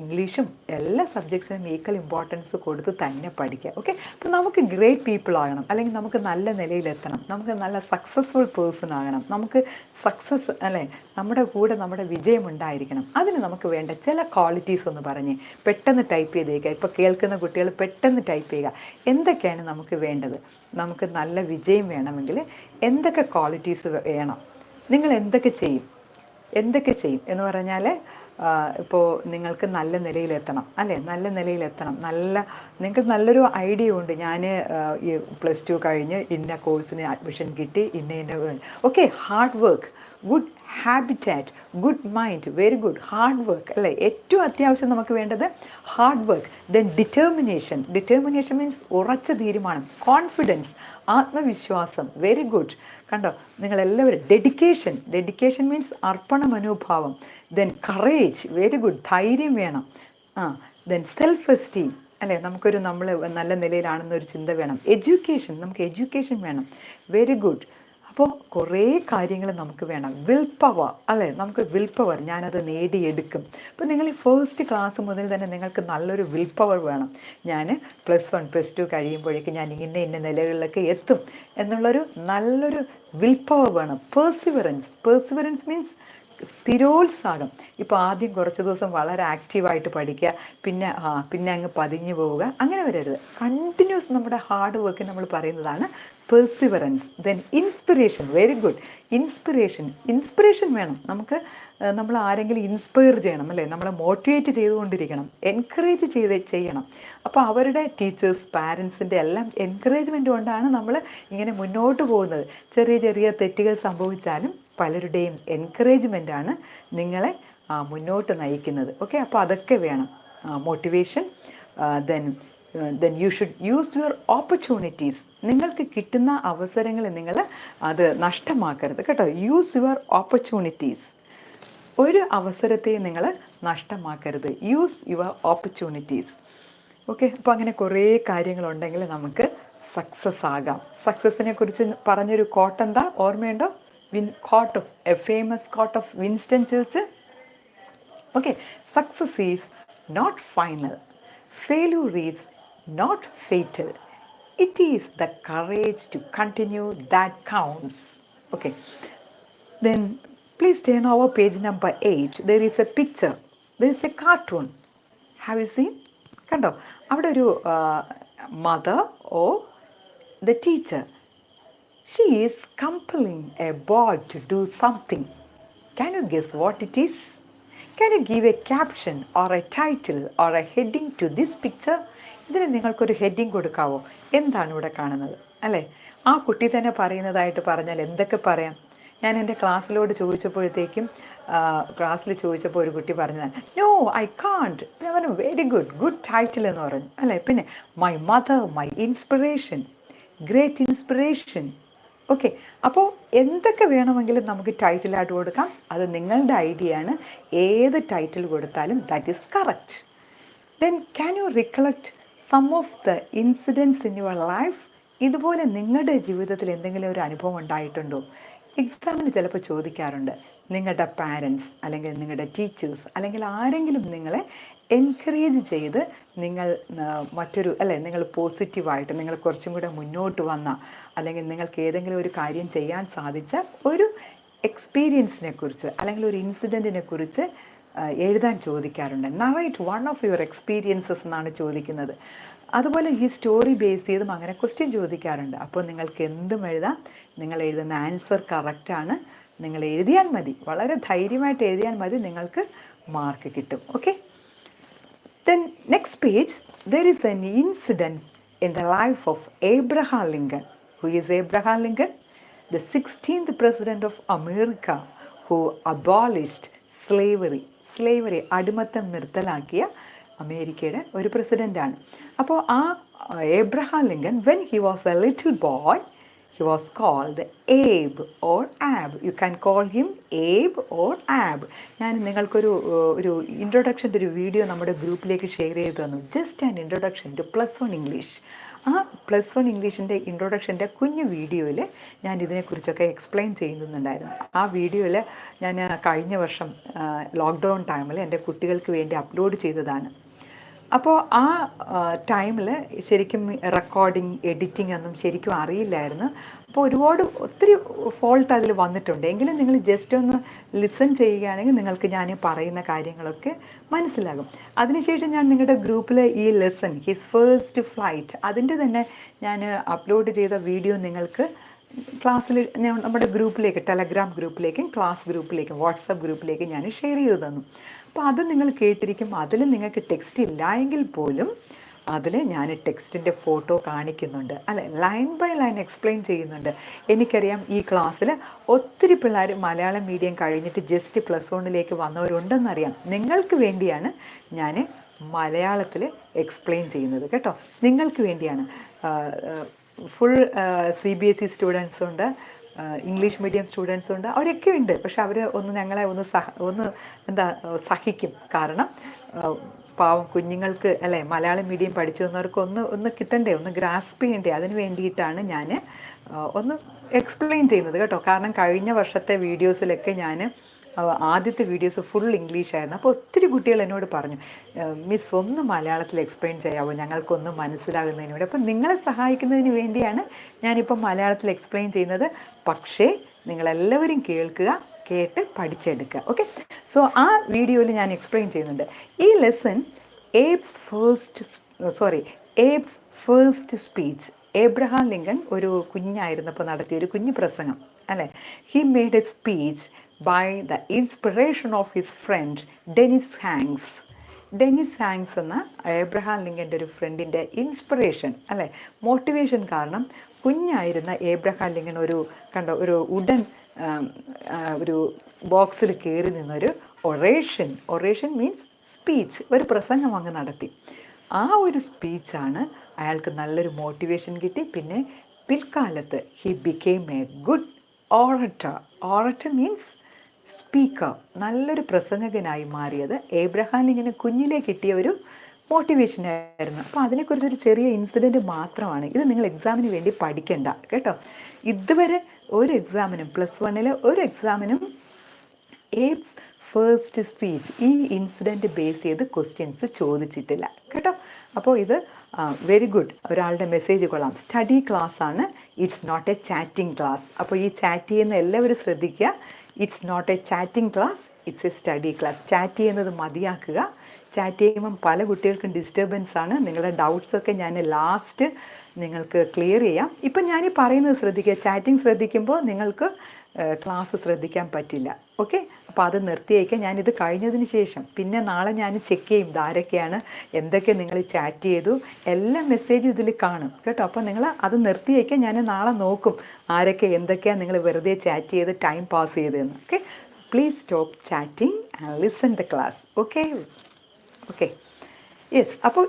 ഇംഗ്ലീഷും എല്ലാ സബ്ജക്ട്സിനും ഈക്വൽ ഇമ്പോർട്ടൻസ് കൊടുത്ത് തന്നെ പഠിക്കുക. ഓക്കെ, അപ്പോൾ നമുക്ക് ഗ്രേറ്റ് പീപ്പിൾ ആകണം, അല്ലെങ്കിൽ നമുക്ക് നല്ല നിലയിലെത്തണം, നമുക്ക് നല്ല സക്സസ്ഫുൾ പേഴ്സൺ ആകണം, നമുക്ക് സക്സസ് അല്ലേ, നമ്മുടെ കൂടെ നമ്മുടെ വിജയം ഉണ്ടായിരിക്കണം. അതിന് നമുക്ക് വേണ്ട ചില ക്വാളിറ്റീസ് ഒന്ന് പറഞ്ഞ് പെട്ടെന്ന് ടൈപ്പ് ചെയ്തേക്കുക. ഇപ്പോൾ കേൾക്കുന്ന കുട്ടികൾ പെട്ടെന്ന് ടൈപ്പ് ചെയ്യുക. എന്തൊക്കെയാണ് നമുക്ക് വേണ്ടത്? നമുക്ക് നല്ല വിജയം വേണമെങ്കിൽ എന്തൊക്കെ ക്വാളിറ്റീസ് വേണം? നിങ്ങൾ എന്തൊക്കെ ചെയ്യും എന്ന് പറഞ്ഞാൽ, ഇപ്പോൾ നിങ്ങൾക്ക് നല്ല നിലയിലെത്തണം അല്ലേ, നല്ല നിലയിലെത്തണം, നിങ്ങൾക്ക് നല്ലൊരു ഐഡിയ ഉണ്ട്. ഞാൻ ഈ +2 കഴിഞ്ഞ് ഇന്ന കോഴ്സിന് അഡ്മിഷൻ കിട്ടി, okay, hard work, good habitat, good mind, very good, hard work അല്ലേ, ഏറ്റവും അത്യാവശ്യം നമുക്ക് വേണ്ടത് hard work. Then determination means ഉറച്ച തീരുമാനം, കോൺഫിഡൻസ്, ആത്മവിശ്വാസം, വെരി ഗുഡ്. കണ്ടോ നിങ്ങളെല്ലാവരും. ഡെഡിക്കേഷൻ മീൻസ് അർപ്പണ മനോഭാവം. ദെൻ കറേജ്, വെരി ഗുഡ്, ധൈര്യം വേണം. ദെൻ സെൽഫ് എസ്റ്റീം അല്ലേ, നമ്മൾ നല്ല നിലയിലാണെന്നൊരു ചിന്ത വേണം. നമുക്ക് എഡ്യൂക്കേഷൻ വേണം, വെരി ഗുഡ്. അപ്പോൾ കുറേ കാര്യങ്ങൾ നമുക്ക് വേണം. വിൽ പവർ അല്ലേ, നമുക്ക് വിൽ പവർ, ഞാനത് നേടിയെടുക്കും. അപ്പോൾ നിങ്ങൾ ഈ ഫസ്റ്റ് ക്ലാസ് മുതൽ തന്നെ നിങ്ങൾക്ക് നല്ലൊരു വിൽ പവർ വേണം. ഞാൻ +1 +2 കഴിയുമ്പോഴേക്കും ഞാൻ ഇന്ന നിലകളിലൊക്കെ എത്തും എന്നുള്ളൊരു നല്ലൊരു വിൽ പവർ വേണം. പേഴ്സിവറൻസ് മീൻസ് സ്ഥിരോത്സാഹം. ഇപ്പോൾ ആദ്യം കുറച്ച് ദിവസം വളരെ ആക്റ്റീവായിട്ട് പഠിക്കുക, പിന്നെ അങ്ങ് പതിഞ്ഞു പോവുക, അങ്ങനെ വരരുത്. കണ്ടിന്യൂസ് നമ്മുടെ ഹാർഡ് വർക്ക് നമ്മൾ പറയുന്നതാണ് perseverance. Then inspiration, very good, inspiration വേണം. നമ്മൾ ആരെങ്കിലും ഇൻസ്പയർ ചെയ്യണം അല്ലേ, നമ്മളെ മോട്ടിവേറ്റ് ചെയ്തുകൊണ്ടിരിക്കണം, എൻകറേജ് ചെയ്യണം. അപ്പോൾ അവരുടെ ടീച്ചേഴ്സ്, പാരൻസിൻ്റെ എല്ലാം എൻകറേജ്മെൻറ്റ് കൊണ്ടാണ് നമ്മൾ ഇങ്ങനെ മുന്നോട്ട് പോകുന്നത്. ചെറിയ തെറ്റുകൾ സംഭവിച്ചാലും പലരുടെയും എൻകറേജ്മെൻറ്റാണ് നിങ്ങളെ മുന്നോട്ട് നയിക്കുന്നത്. ഓക്കെ, അപ്പോൾ അതൊക്കെ വേണം. Motivation. Then you should use your opportunities. നിങ്ങൾക്ക് കിട്ടുന്ന അവസരങ്ങൾ നിങ്ങൾ അത് നഷ്ടമാക്കരുത് കേട്ടോ. Use your opportunities. ഒരു അവസരത്തെയും നിങ്ങൾ നഷ്ടമാക്കരുത്. Use your opportunities. ഓക്കെ, അപ്പോൾ അങ്ങനെ കുറേ കാര്യങ്ങളുണ്ടെങ്കിൽ നമുക്ക് സക്സസ് ആകാം. സക്സസ്സിനെ കുറിച്ച് പറഞ്ഞൊരു കോട്ട് എന്താ ഓർമ്മയുണ്ടോ? a famous quote of Winston Churchill. Okay, success is not final. Failure is not fatal. It is the courage to continue that counts. Okay, then please turn over page number 8. There is a picture. There is a cartoon. Have you seen? കണ്ടോ, അവിടെ ഒരു mother or the teacher, she is compelling a boy to do something. Can you guess what it is? Can you give a caption or a title or a heading to this picture? ഇതിന് നിങ്ങൾക്കൊരു heading കൊടുക്കാവോ? എന്താണ് ഇവിടെ കാണുന്നത് അല്ലേ? ആ കുട്ടി തന്നെ പറയുന്നതായിട്ട് പറഞ്ഞാൽ എന്തൊക്കെ പറയാം? ഞാൻ എൻ്റെ ക്ലാസ്സിൽ ചോദിച്ചപ്പോൾ ഒരു കുട്ടി പറഞ്ഞതാണ്, നോ ഐ കാൺട്ട്. ഞാൻ പറഞ്ഞു വെരി ഗുഡ് ടൈറ്റിൽ എന്ന് പറഞ്ഞു അല്ലേ. പിന്നെ my mother, my inspiration, great inspiration. Okay, അപ്പോൾ എന്തൊക്കെ വേണമെങ്കിലും നമുക്ക് ടൈറ്റിലായിട്ട് കൊടുക്കാം. അത് നിങ്ങളുടെ ഐഡിയ ആണ്. ഏത് ടൈറ്റിൽ കൊടുത്താലും that is correct. Then can you recollect some of the incidents in your life? ഇതുപോലെ നിങ്ങളുടെ ജീവിതത്തിൽ എന്തെങ്കിലും ഒരു അനുഭവം ഉണ്ടായിട്ടുണ്ടോ? എക്സാമിന് ചിലപ്പോൾ ചോദിക്കാറുണ്ട്, നിങ്ങളുടെ പാരൻസ് അല്ലെങ്കിൽ നിങ്ങളുടെ ടീച്ചേഴ്സ് അല്ലെങ്കിൽ ആരെങ്കിലും നിങ്ങളെ എൻകറേജ് ചെയ്ത് നിങ്ങൾ മറ്റൊരു നിങ്ങൾ പോസിറ്റീവായിട്ട് നിങ്ങൾ കുറച്ചും കൂടെ മുന്നോട്ട് വന്ന, അല്ലെങ്കിൽ നിങ്ങൾക്ക് ഏതെങ്കിലും ഒരു കാര്യം ചെയ്യാൻ സാധിച്ച ഒരു എക്സ്പീരിയൻസിനെ കുറിച്ച് അല്ലെങ്കിൽ ഒരു ഇൻസിഡൻറ്റിനെ കുറിച്ച് എഴുതാൻ ചോദിക്കാറുണ്ട്. Narrate one of your experiences എന്നാണ് ചോദിക്കുന്നത്. അതുപോലെ ഈ സ്റ്റോറി ബേസ് ചെയ്തും അങ്ങനെ ക്വസ്റ്റ്യൻ ചോദിക്കാറുണ്ട്. അപ്പോൾ നിങ്ങൾക്ക് എന്തും എഴുതാം. നിങ്ങൾ എഴുതുന്ന ആൻസർ കറക്റ്റാണ്. നിങ്ങൾ എഴുതിയാൽ മതി, വളരെ ധൈര്യമായിട്ട് എഴുതിയാൽ മതി, നിങ്ങൾക്ക് മാർക്ക് കിട്ടും. Okay, then next page, there is an incident in the life of Abraham Lincoln. Who is Abraham Lincoln? The 16th president of America who abolished slavery. അടിമത്തം നിർത്തലാക്കിയ അമേരിക്കയുടെ ഒരു പ്രസിഡൻ്റാണ്. അപ്പോൾ ആ Abraham Lincoln, when he was a little boy, he was called Abe or Ab. You can call him Abe or Ab. ഞാൻ നിങ്ങൾക്കൊരു ഇൻട്രൊഡക്ഷൻ്റെ ഒരു video നമ്മുടെ ഗ്രൂപ്പിലേക്ക് ഷെയർ ചെയ്ത് തന്നു. Just an introduction to +1 English. ആ +1 ഇംഗ്ലീഷിൻ്റെ ഇൻട്രൊഡക്ഷൻ്റെ കുഞ്ഞു വീഡിയോയിൽ ഞാൻ ഇതിനെക്കുറിച്ചൊക്കെ എക്സ്പ്ലെയിൻ ചെയ്യുന്നുണ്ടായിരുന്നു. ആ വീഡിയോയിൽ ഞാൻ കഴിഞ്ഞ വർഷം ലോക്ക്ഡൗൺ ടൈമിൽ എൻ്റെ കുട്ടികൾക്ക് വേണ്ടി അപ്ലോഡ് ചെയ്തതാണ്. അപ്പോൾ ആ ടൈമിൽ ശരിക്കും റെക്കോർഡിങ്, എഡിറ്റിംഗ് ഒന്നും ശരിക്കും അറിയില്ലായിരുന്നു. അപ്പോൾ ഒത്തിരി ഫോൾട്ട് അതിൽ വന്നിട്ടുണ്ട്. എങ്കിലും നിങ്ങൾ ജസ്റ്റ് ഒന്ന് ലിസൺ ചെയ്യുകയാണെങ്കിൽ നിങ്ങൾക്ക് ഞാൻ പറയുന്ന കാര്യങ്ങളൊക്കെ മനസ്സിലാകും. അതിനുശേഷം ഞാൻ നിങ്ങളുടെ ഗ്രൂപ്പിൽ ഈ ലെസൺ, ഹിസ് ഫസ്റ്റ് ഫ്ലൈറ്റ്, അതിൻ്റെ തന്നെ ഞാൻ അപ്ലോഡ് ചെയ്ത വീഡിയോ നിങ്ങൾക്ക് ക്ലാസ്സിൽ നമ്മുടെ ഗ്രൂപ്പിലേക്ക്, ടെലഗ്രാം ഗ്രൂപ്പിലേക്കും ക്ലാസ് ഗ്രൂപ്പിലേക്കും വാട്സപ്പ് ഗ്രൂപ്പിലേക്കും ഞാൻ ഷെയർ ചെയ്ത് തന്നു. അപ്പോൾ അത് നിങ്ങൾ കേട്ടിരിക്കും. അതിൽ നിങ്ങൾക്ക് ടെക്സ്റ്റ് ഇല്ല എങ്കിൽ പോലും അതിൽ ഞാൻ ടെക്സ്റ്റിൻ്റെ ഫോട്ടോ കാണിക്കുന്നുണ്ട്, ലൈൻ ബൈ ലൈൻ എക്സ്പ്ലെയിൻ ചെയ്യുന്നുണ്ട്. എനിക്കറിയാം ഈ ക്ലാസ്സിൽ ഒത്തിരി പിള്ളേർ മലയാളം മീഡിയം കഴിഞ്ഞിട്ട് ജസ്റ്റ് +1 വന്നവരുണ്ടെന്നറിയാം. നിങ്ങൾക്ക് വേണ്ടിയാണ് ഞാൻ മലയാളത്തിൽ എക്സ്പ്ലെയിൻ ചെയ്യുന്നത് കേട്ടോ. നിങ്ങൾക്ക് വേണ്ടിയാണ്. ഫുൾ CBSE സ്റ്റുഡൻസ് ഉണ്ട്, ഇംഗ്ലീഷ് മീഡിയം സ്റ്റുഡൻസ് ഉണ്ട്, അവരൊക്കെ ഉണ്ട്. പക്ഷെ അവർ ഞങ്ങളെ സഹിക്കും. കാരണം പാവം കുഞ്ഞുങ്ങൾക്ക് മലയാളം മീഡിയം പഠിച്ചു വന്നവർക്ക് ഒന്ന് കിട്ടണ്ടേ, ഒന്ന് ഗ്രാസ്പ് ചെയ്യണ്ടേ. അതിന് വേണ്ടിയിട്ടാണ് ഞാൻ ഒന്ന് എക്സ്പ്ലെയിൻ ചെയ്യുന്നത് കേട്ടോ. കാരണം കഴിഞ്ഞ വർഷത്തെ വീഡിയോസിലൊക്കെ ഞാൻ ആദ്യത്തെ വീഡിയോസ് ഫുൾ ഇംഗ്ലീഷായിരുന്നു. അപ്പോൾ ഒത്തിരി കുട്ടികൾ എന്നോട് പറഞ്ഞു, മിസ് ഒന്ന് മലയാളത്തിൽ എക്സ്പ്ലെയിൻ ചെയ്യാമോ, ഞങ്ങൾക്കൊന്ന് മനസ്സിലാകുന്നതിന് വേണ്ടി. അപ്പോൾ നിങ്ങളെ സഹായിക്കുന്നതിന് വേണ്ടിയാണ് ഞാനിപ്പോൾ മലയാളത്തിൽ എക്സ്പ്ലെയിൻ ചെയ്യുന്നത്. പക്ഷേ നിങ്ങളെല്ലാവരും കേട്ട് പഠിച്ചെടുക്കുക. ഓക്കെ, സോ ആ വീഡിയോയിൽ ഞാൻ എക്സ്പ്ലെയിൻ ചെയ്യുന്നുണ്ട്. ഈ lesson Abe's first speech. Abraham Lincoln ഒരു കുഞ്ഞായിരുന്നപ്പോൾ നടത്തിയ ഒരു കുഞ്ഞു പ്രസംഗം he made a speech by the inspiration of his friend Dennis Hanks എന്ന എബ്രഹാം ലിങ്കൻ്റെ ഒരു ഫ്രണ്ടിൻ്റെ ഇൻസ്പിറേഷൻ മോട്ടിവേഷൻ കാരണം കുഞ്ഞായിരുന്ന എബ്രഹാം ലിങ്കൺ ഒരു ഉഡൻ ഒരു ബോക്സിൽ കയറി നിന്നൊരു ഒറേഷൻ മീൻസ് സ്പീച്ച്, ഒരു പ്രസംഗം അങ്ങ് നടത്തി. ആ ഒരു സ്പീച്ചാണ് അയാൾക്ക് നല്ലൊരു മോട്ടിവേഷൻ കിട്ടി. പിന്നെ പിൽക്കാലത്ത് he became a good orator means speaker, നല്ലൊരു പ്രസംഗകനായി മാറിയത് എബ്രഹാം ലിങ്കന് കുഞ്ഞിലേ കിട്ടിയ ഒരു മോട്ടിവേഷനായിരുന്നു. അപ്പോൾ അതിനെക്കുറിച്ചൊരു ചെറിയ ഇൻസിഡൻറ്റ് മാത്രമാണ് ഇത്. നിങ്ങൾ എക്സാമിന് വേണ്ടി പഠിക്കണ്ട കേട്ടോ. ഇതുവരെ ഒരു എക്സാമിനും +1 ഒരു എക്സാമിനും ഏബ്സ് ഫസ്റ്റ് സ്പീച്ച് ഈ ഇൻസിഡൻറ്റ് ബേസ് ചെയ്ത് ക്വസ്റ്റ്യൻസ് ചോദിച്ചിട്ടില്ല കേട്ടോ. അപ്പോൾ ഇത് വെരി ഗുഡ്. ഒരാളുടെ മെസ്സേജ് കൊള്ളാം. സ്റ്റഡി ക്ലാസ് ആണ്, it's not a chatting class. അപ്പോൾ ഈ ചാറ്റ് ചെയ്യുന്ന എല്ലാവരും ശ്രദ്ധിക്കുക. It's not a chatting class, it's a study class. Chat ചെയ്യുന്നത് മതിയാക്കുക. ചാറ്റ് ചെയ്യുമ്പം പല കുട്ടികൾക്കും ഡിസ്റ്റർബൻസ് ആണ്. നിങ്ങളുടെ ഡൗട്ട്സൊക്കെ ഞാൻ ലാസ്റ്റ് നിങ്ങൾക്ക് ക്ലിയർ ചെയ്യാം. ഇപ്പം ഞാൻ പറയുന്നത് ശ്രദ്ധിക്കുക. ചാറ്റിംഗ് ശ്രദ്ധിക്കുമ്പോൾ നിങ്ങൾക്ക് ക്ലാസ് ശ്രദ്ധിക്കാൻ പറ്റില്ല. ഓക്കെ, അപ്പോൾ അത് നിർത്തിയേക്കുക. ഞാനിത് കഴിഞ്ഞതിന് ശേഷം പിന്നെ നാളെ ഞാൻ ചെക്ക് ചെയ്യും ആരൊക്കെയാണ് എന്തൊക്കെ നിങ്ങൾ ചാറ്റ് ചെയ്തു, എല്ലാ മെസ്സേജും ഇതിൽ കാണും കേട്ടോ. അപ്പോൾ നിങ്ങൾ അത് നിർത്തിയേക്കുക. ഞാൻ നാളെ നോക്കും ആരൊക്കെ എന്തൊക്കെയാണ് നിങ്ങൾ വെറുതെ ചാറ്റ് ചെയ്ത് ടൈം പാസ് ചെയ്തതെന്ന്. Okay, please stop chatting and listen the class. Okay yes. അപ്പോൾ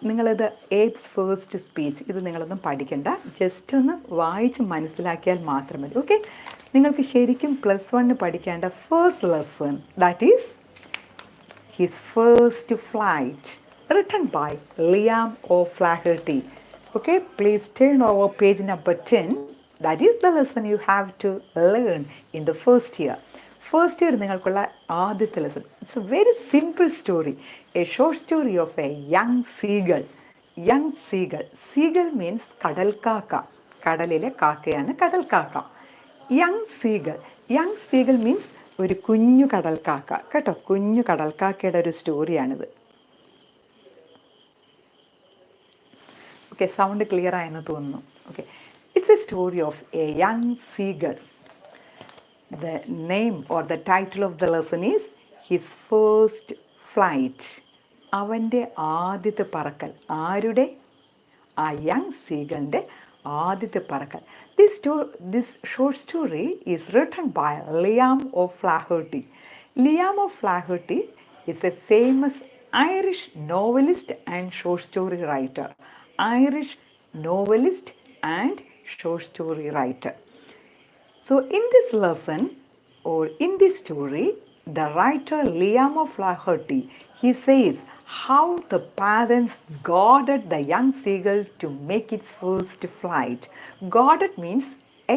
നിങ്ങളിത് ഏബ്സ് ഫസ്റ്റ് സ്പീച്ച് ഇത് നിങ്ങളൊന്നും പഠിക്കണ്ട, ജസ്റ്റ് ഒന്ന് വായിച്ച് മനസ്സിലാക്കിയാൽ മാത്രം മതി. ഓക്കെ, നിങ്ങൾക്ക് ശരിക്കും +1 പഠിക്കേണ്ട first lesson, that is his first flight, written by Liam O'Flaherty. Okay, please turn over page number 10. That is the lesson you have to learn in the first year. First year നിങ്ങൾക്കുള്ള ആദ്യത്തെ lesson. It's a very simple story, a short story of a young seagull. Young seagull, seagull means കടൽക്കാക്ക, കടലിലെ കാക്കയാണ് കടൽക്കാക്ക. Young seagull, young seagull means ഒരു കുഞ്ഞു കടൽക്കാക്ക കേട്ടോ, കുഞ്ഞു കടൽക്കാക്കയുടെ ഒരു സ്റ്റോറിയാണിത്. ഓക്കെ, സൗണ്ട് ക്ലിയർ ആയെന്ന് തോന്നുന്നു. Okay, it's A story of a young seagull. The name or the title of the lesson is His First Flight. അവൻ്റെ ആദ്യത്തെ പറക്കൽ. ആരുടെ? ആ യങ് സീഗളിൻ്റെ ആദ്യത്തെ പറക്കൽ. This short story is written by Liam of Flaherty. Liam of Flaherty is a famous Irish novelist and short story writer. Irish novelist and short story writer. So in this lesson or in this story, the writer Liam of Flaherty, he says how the parents guarded the young seagull to make its first flight. Guarded means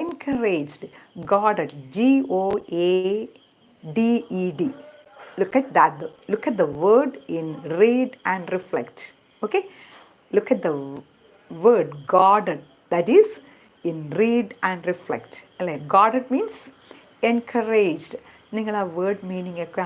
encouraged. Guarded, G-O-A-D-E-D. Look at that. Look at the word in read and reflect. Okay? Look at the word guarded. That is in read and reflect. അല്ലേ? Guarded means encouraged. നിങ്ങൾ ആ word meaning ഒക്കെ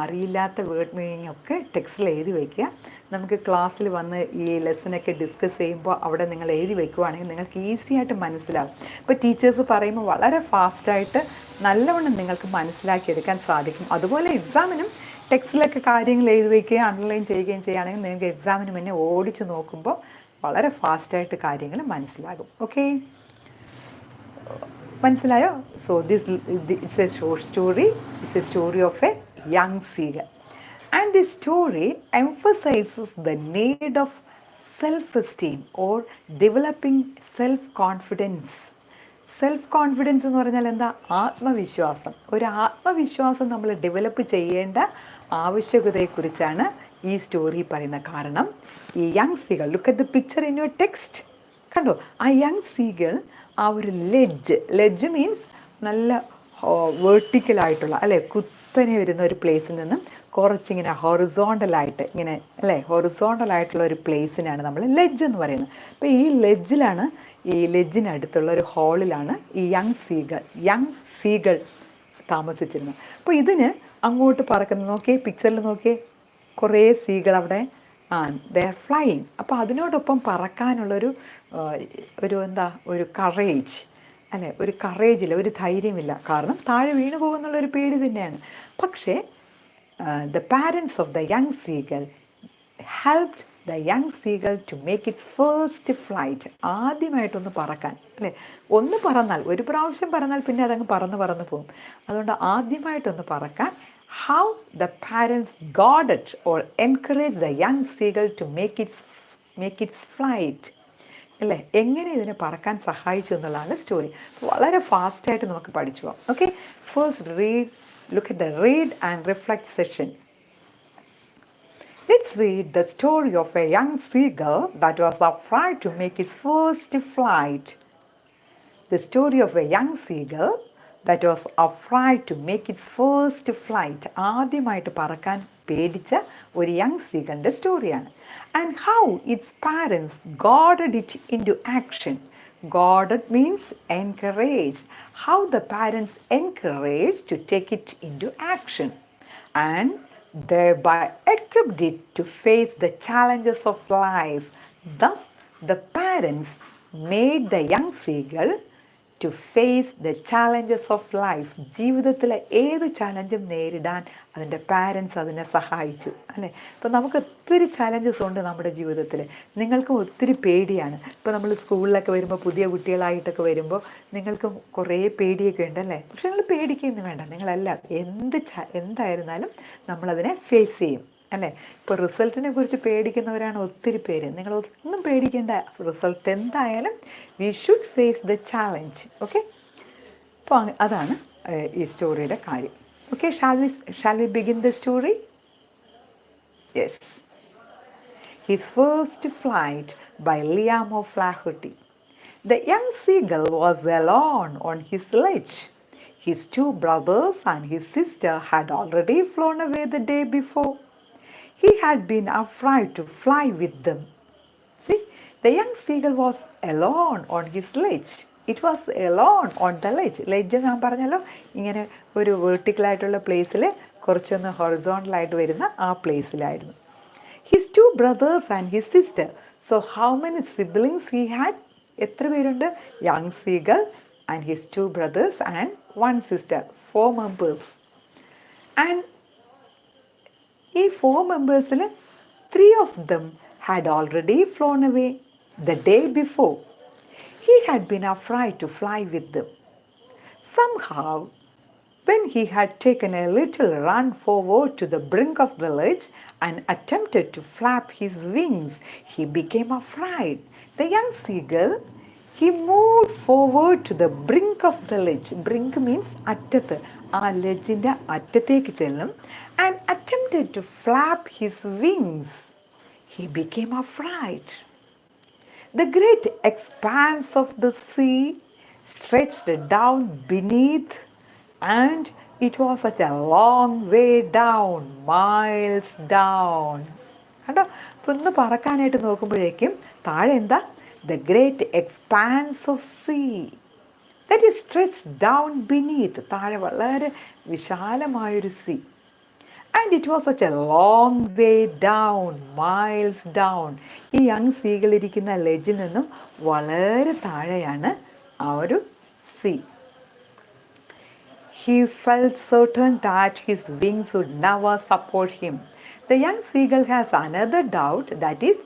അറിയില്ലാത്ത word meaning ഒക്കെ ടെക്സ്റ്റിൽ എഴുതി വയ്ക്കുക. നമുക്ക് ക്ലാസ്സിൽ വന്ന് ഈ ലെസനൊക്കെ ഡിസ്കസ് ചെയ്യുമ്പോൾ അവിടെ നിങ്ങൾ എഴുതി വയ്ക്കുവാണെങ്കിൽ നിങ്ങൾക്ക് ഈസി ആയിട്ട് മനസ്സിലാവും. ഇപ്പോൾ ടീച്ചേഴ്സ് പറയുമ്പോൾ വളരെ ഫാസ്റ്റായിട്ട് നല്ലവണ്ണം നിങ്ങൾക്ക് മനസ്സിലാക്കിയെടുക്കാൻ സാധിക്കും. അതുപോലെ എക്സാമിനും ടെക്സ്റ്റിലൊക്കെ കാര്യങ്ങൾ എഴുതി വയ്ക്കുകയും അണ്ടർലൈൻ ചെയ്യുകയും ചെയ്യുകയാണെങ്കിൽ നിങ്ങൾക്ക് എക്സാമിന് മുന്നേ ഓടിച്ച് നോക്കുമ്പോൾ വളരെ ഫാസ്റ്റായിട്ട് കാര്യങ്ങൾ മനസ്സിലാകും. ഓക്കെ, മനസ്സിലായോ? So it's A short story. It's A story of a young seagull. And this story emphasises the need of self esteem or developing self confidence. Self confidence എന്ന് പറഞ്ഞാൽ എന്താ? ആത്മവിശ്വാസം. ഒരു ആത്മവിശ്വാസം നമ്മൾ ഡെവലപ്പ് ചെയ്യേണ്ട ആവശ്യകതയെക്കുറിച്ചാണ് ഈ സ്റ്റോറി പറയുന്നത്. കാരണം ഈ young seagull, look at the picture in your text. കണ്ടോ, ആ യങ് സീഗൾ ആ ഒരു ലെഡ്ജ് മീൻസ് നല്ല വേർട്ടിക്കലായിട്ടുള്ള അല്ലേ, കുത്തനെ വരുന്ന ഒരു പ്ലേസിൽ നിന്നും കുറച്ചിങ്ങനെ ഹൊറിസോണ്ടലായിട്ട് ഇങ്ങനെ അല്ലേ, ഹൊറിസോണ്ടലായിട്ടുള്ള ഒരു പ്ലേസിനാണ് നമ്മൾ ലെഡ്ജ് എന്ന് പറയുന്നത്. അപ്പോൾ ഈ ലെഡ്ജിനടുത്തുള്ള ഒരു ഹോളിലാണ് ഈ യങ് സീഗൾ താമസിച്ചിരുന്നത്. അപ്പോൾ ഇതിന് അങ്ങോട്ട് പറക്കുന്നത് നോക്കിയേ, പിക്ചറിൽ നോക്കിയേ, കുറേ സീകൾ അവിടെ ദേ ആർ ഫ്ലൈയിങ്. അപ്പോൾ അതിനോടൊപ്പം പറക്കാനുള്ളൊരു ഒരു കറേജ് അല്ലേ, ഒരു കറേജില്ല, ഒരു ധൈര്യമില്ല. കാരണം താഴെ വീണു പോകുന്നുള്ളൊരു പേടി തന്നെയാണ്. പക്ഷേ the parents of the young seagull helped the young seagull to make its first flight. ആദ്യമായിട്ടൊന്ന് പറക്കാൻ അല്ലേ, ഒന്ന് പറന്നാൽ, ഒരു പ്രാവശ്യം പറന്നാൽ പിന്നെ അതങ്ങ് പറന്ന് പോകും. അതുകൊണ്ട് ആദ്യമായിട്ടൊന്ന് പറക്കാൻ how the parents guarded or encouraged the young seagull to make its flight. അല്ലേ, എങ്ങനെ ഇതിനെ പറക്കാൻ സഹായിച്ചു എന്നുള്ളതാണ് സ്റ്റോറി. വളരെ ഫാസ്റ്റായിട്ട് നമുക്ക് പഠിച്ചു പോകാം. Okay, first look at the read and reflect session. Let's read the story of a young seagull that was afraid to make its first flight. The story of a young seagull that was afraid to make its first flight. ആദ്യമായിട്ട് പറക്കാൻ പേടിച്ച ഒരു young സീഗളിൻ്റെ സ്റ്റോറിയാണ്. And how its parents guarded it into action. Guarded means encouraged. How the parents encouraged to take it into action and thereby equipped it to face the challenges of life. Thus, the parents made the young seagull to face the challenges of life. ജീവിതത്തിലെ ഏത് ചാലഞ്ചും നേരിടാൻ അതിൻ്റെ parents അതിനെ സഹായിച്ചു അല്ലേ. ഇപ്പോൾ നമുക്ക് ഒത്തിരി ചാലഞ്ചസ് ഉണ്ട് നമ്മുടെ ജീവിതത്തിൽ. നിങ്ങൾക്കും ഒത്തിരി പേടിയാണ്. ഇപ്പോൾ നമ്മൾ സ്കൂളിലൊക്കെ വരുമ്പോൾ, പുതിയ കുട്ടികളായിട്ടൊക്കെ വരുമ്പോൾ നിങ്ങൾക്കും കുറേ പേടിയൊക്കെ ഉണ്ടല്ലേ. പക്ഷെ നിങ്ങൾ പേടിക്കൊന്നും വേണ്ട. നിങ്ങളെല്ലാം എന്തായിരുന്നാലും നമ്മളതിനെ ഫേസ് ചെയ്യും അല്ലേ. ഇപ്പോൾ റിസൾട്ടിനെ കുറിച്ച് പേടിക്കുന്നവരാണ് ഒത്തിരി പേര്. നിങ്ങളൊന്നും പേടിക്കേണ്ട. റിസൾട്ട് എന്തായാലും we should face the challenge. Okay, അപ്പോൾ അതാണ് ഈ സ്റ്റോറിയുടെ കാര്യം. Okay, shall we begin the story? Yes. His First Flight by Liam of Flaherty. The young seagull was alone on his ledge. His two brothers and his sister had already flown away the day before. He had been afraid to fly with them. See, the young seagull was alone on his ledge. It was alone on the ledge. ledge ഞാൻ പറഞ്ഞല്ലോ ഇങ്ങനെ ഒരു വെർട്ടിക്കലായിട്ടുള്ള പ്ലേസിൽ കുറച്ചൊന്ന് ഹൊറിസോണ്ടലായിട്ട് വരുന്ന ആ പ്ലേസിലായിരുന്നു. His two brothers and his sister. So how many siblings he had? എത്ര പേരുണ്ട്? Young seagull and his two brothers and one sister. 4 members. And ഈ 4 മെമ്പേഴ്സിൽ 3 of them had already flown away the day before. He had been afraid to fly with them. Somehow, when he had taken a little run forward to the brink of the ledge and attempted to flap his wings, he became afraid. The young seagull, he moved forward to the brink of the ledge. Brink means അറ്റത്ത്, ആ ലെഡ്ജിൻ്റെ അറ്റത്തേക്ക് ചെല്ലും, and attempted to flap his wings. He became afraid. The great expanse of the sea stretched down beneath, and it was such a long way down, miles down. കണ്ടോ, അപ്പോൾ ഒന്ന് പറക്കാനായിട്ട് നോക്കുമ്പോഴേക്കും താഴെ എന്താ? The great expanse of sea that is stretched down beneath. താഴെ വളരെ വിശാലമായൊരു see. And it was such a long way down, miles down. ഈ young സീകൾ ഇരിക്കുന്ന ലെഡ്ജിൽ നിന്നും വളരെ താഴെയാണ് ആ ഒരു see. He felt certain that his wings would never support him. The young seagull has another doubt, that is,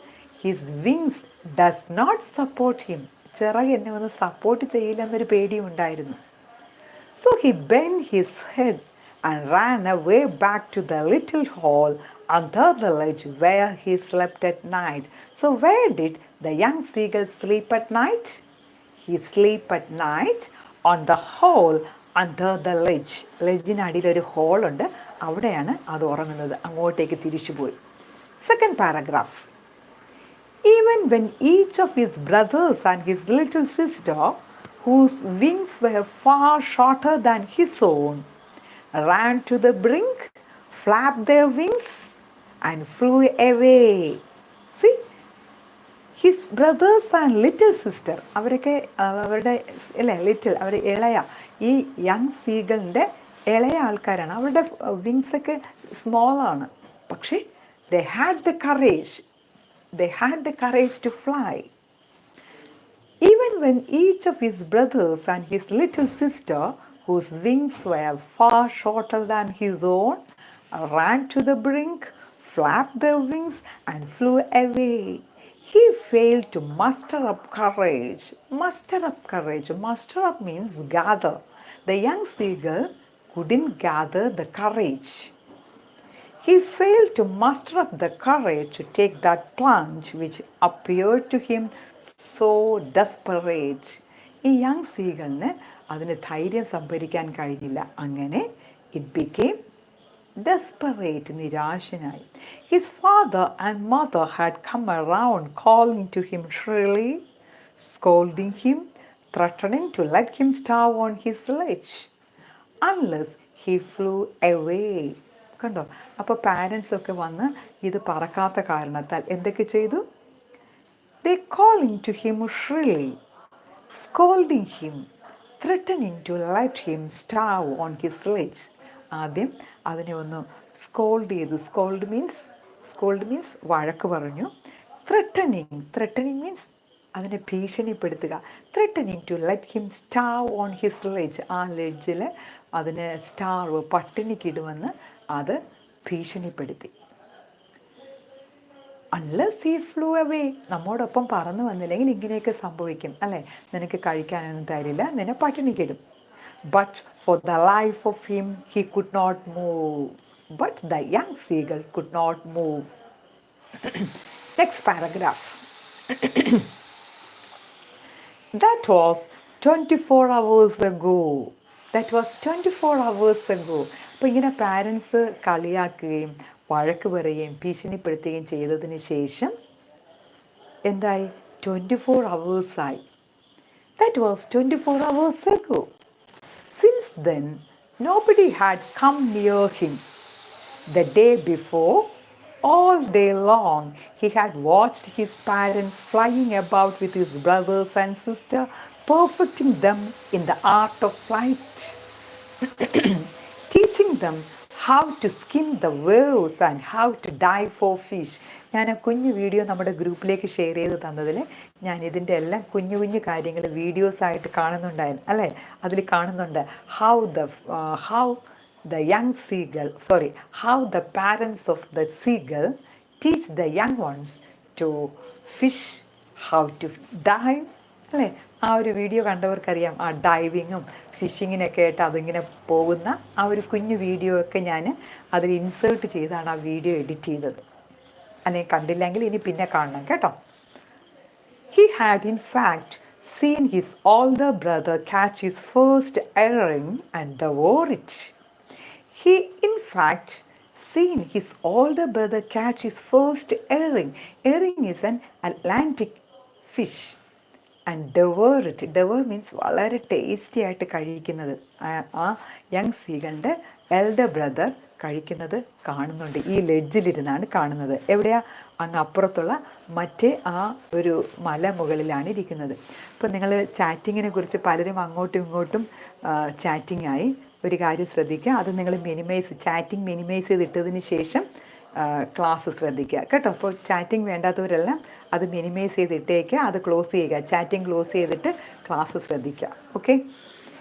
his wings does not support him. ചിറക് എന്നെ ഒന്ന് support ചെയ്യില്ലെന്നൊരു പേടിയുണ്ടായിരുന്നു. So he bent his head and ran away back to the little hole under the ledge where he slept at night. So where did the young seagull sleep at night? He sleep at night on the hole under the ledge. ലെഡ്ജിനടിയിൽ ഒരു ഹോളുണ്ട്, അവിടെയാണ് അത് ഉറങ്ങുന്നത്. അങ്ങോട്ടേക്ക് തിരിച്ചുപോയി. Second paragraph. Even when each of his brothers and his little sister, whose wings were far shorter than his own, ran to the brink, flapped their wings, and flew away. See, his brothers and little sister, അവരൊക്കെ അവരുടെ അല്ലേ little, അവർ ഇളയ, ഈ young സീഗളിൻ്റെ ഇളയ ആൾക്കാരാണ്. അവരുടെ വിങ്സൊക്കെ സ്മോളാണ്, പക്ഷേ they had the courage to fly. Even when each of his brothers and his little sister, whose wings were far shorter than his own, ran to the brink, flapped their wings, and flew away, he failed to muster up courage. Muster up courage. Muster up means gather. The young seagull couldn't gather the courage. He failed to muster up the courage to take that plunge which appeared to him so desperate. ഈ young സീഗളിന് അതിന് ധൈര്യം സംഭരിക്കാൻ കഴിഞ്ഞില്ല. അങ്ങനെ it became desperate, നിരാശനായി. His father and mother had come around calling to him shrilly, scolding him, threatening to let him starve on his ledge unless he flew away. കണ്ടോ, അപ്പോൾ പാരൻസൊക്കെ വന്ന് ഇത് പറക്കാത്ത കാരണത്താൽ എന്തൊക്കെ ചെയ്തു? They calling to him shrilly, scolding him, threatening to let him starve on his ledge. ആദ്യം അതിനെ ഒന്ന് സ്കോൾഡ് ചെയ്തു. സ്കോൾഡ് മീൻസ് വഴക്ക് പറഞ്ഞു. ത്രട്ടനിങ് മീൻസ് അതിനെ ഭീഷണിപ്പെടുത്തുക. Threatening to let him starve on his ledge. ആ ലെഡ്ജിൽ അതിനെ സ്റ്റാർവ്, പട്ടിണിക്കിടുമെന്ന് അത് ഭീഷണിപ്പെടുത്തി. അൺലെസ് ഹി ഫ്ലൂ അവേ, നമ്മോടൊപ്പം പറന്നു വന്നില്ലെങ്കിൽ ഇങ്ങനെയൊക്കെ സംഭവിക്കും അല്ലേ, നിനക്ക് കഴിക്കാനൊന്നും തരില്ല, നിന്നെ പട്ടിണിക്കിടും. But for the life of him he could not move. But the young seagull could not move. Next paragraph. That was 24 hours ago. That was 24 hours ago. അപ്പോൾ ഇങ്ങനെ പാരൻസ് കളിയാക്കുകയും വഴക്ക് പറയുകയും ഭീഷണിപ്പെടുത്തുകയും ചെയ്തതിന് ശേഷം എന്തായി? 24 hours ആയി. That was 24 hours ago. Since then, nobody had come near him. The day before, all day long, he had watched his parents flying about with his brothers and sisters, perfecting them in the art of flight, teaching them how to skim the waves and how to dive for fish. ഞാൻ ആ കുഞ്ഞു video നമ്മുടെ ഗ്രൂപ്പിലേക്ക് share ചെയ്ത് തന്നതിൽ ഞാൻ ഇതിൻ്റെ എല്ലാം കുഞ്ഞു കുഞ്ഞു കാര്യങ്ങൾ വീഡിയോസായിട്ട് കാണുന്നുണ്ടായിരുന്നു അല്ലേ, അതിൽ കാണുന്നുണ്ട് how the young seagull, how the parents of the seagull teach the young ones to fish, how to dive അല്ലേ. ആ ഒരു വീഡിയോ കണ്ടവർക്കറിയാം ആ ഡൈവിങ്ങും ഫിഷിങ്ങിനൊക്കെ ആയിട്ട് അതിങ്ങനെ പോകുന്ന ആ ഒരു കുഞ്ഞു വീഡിയോ ഒക്കെ ഞാൻ അതിൽ ഇൻസേർട്ട് ചെയ്താണ് ആ വീഡിയോ എഡിറ്റ് ചെയ്തത്. അല്ലെങ്കിൽ കണ്ടില്ലെങ്കിൽ ഇനി പിന്നെ കാണണം കേട്ടോ. He had in fact seen his older brother catch his first herring and devour it. He in fact seen his older brother catch his first herring. Herring is an Atlantic fish. And devour it. Devour means വളരെ tasty ആയിട്ട് കഴിക്കുന്നത്. ആ young സീഗളിൻ്റെ elder brother കഴിക്കുന്നത് കാണുന്നുണ്ട്. ഈ ലെഡ്ജിലിരുന്നാണ് കാണുന്നത്. എവിടെയാ? അങ്ങ് അപ്പുറത്തുള്ള മറ്റേ ആ ഒരു മല മുകളിലാണ് ഇരിക്കുന്നത്. ഇപ്പോൾ നിങ്ങൾ ചാറ്റിങ്ങിനെ കുറിച്ച് പലരും അങ്ങോട്ടും ഇങ്ങോട്ടും ചാറ്റിംഗ് ആയി. ഒരു കാര്യം ശ്രദ്ധിക്കുക, അത് നിങ്ങൾ ചാറ്റിംഗ് മിനിമൈസ് ചെയ്തിട്ടതിന് ശേഷം ക്ലാസ് ശ്രദ്ധിക്കുക കേട്ടോ. അപ്പോൾ ചാറ്റിംഗ് വേണ്ടാത്തവരെല്ലാം അത് മിനിമൈസ് ചെയ്തിട്ടേക്ക്, അത് ക്ലോസ് ചെയ്യുക. ചാറ്റിംഗ് ക്ലോസ് ചെയ്തിട്ട് ക്ലാസ് ശ്രദ്ധിക്കുക. ഓക്കെ.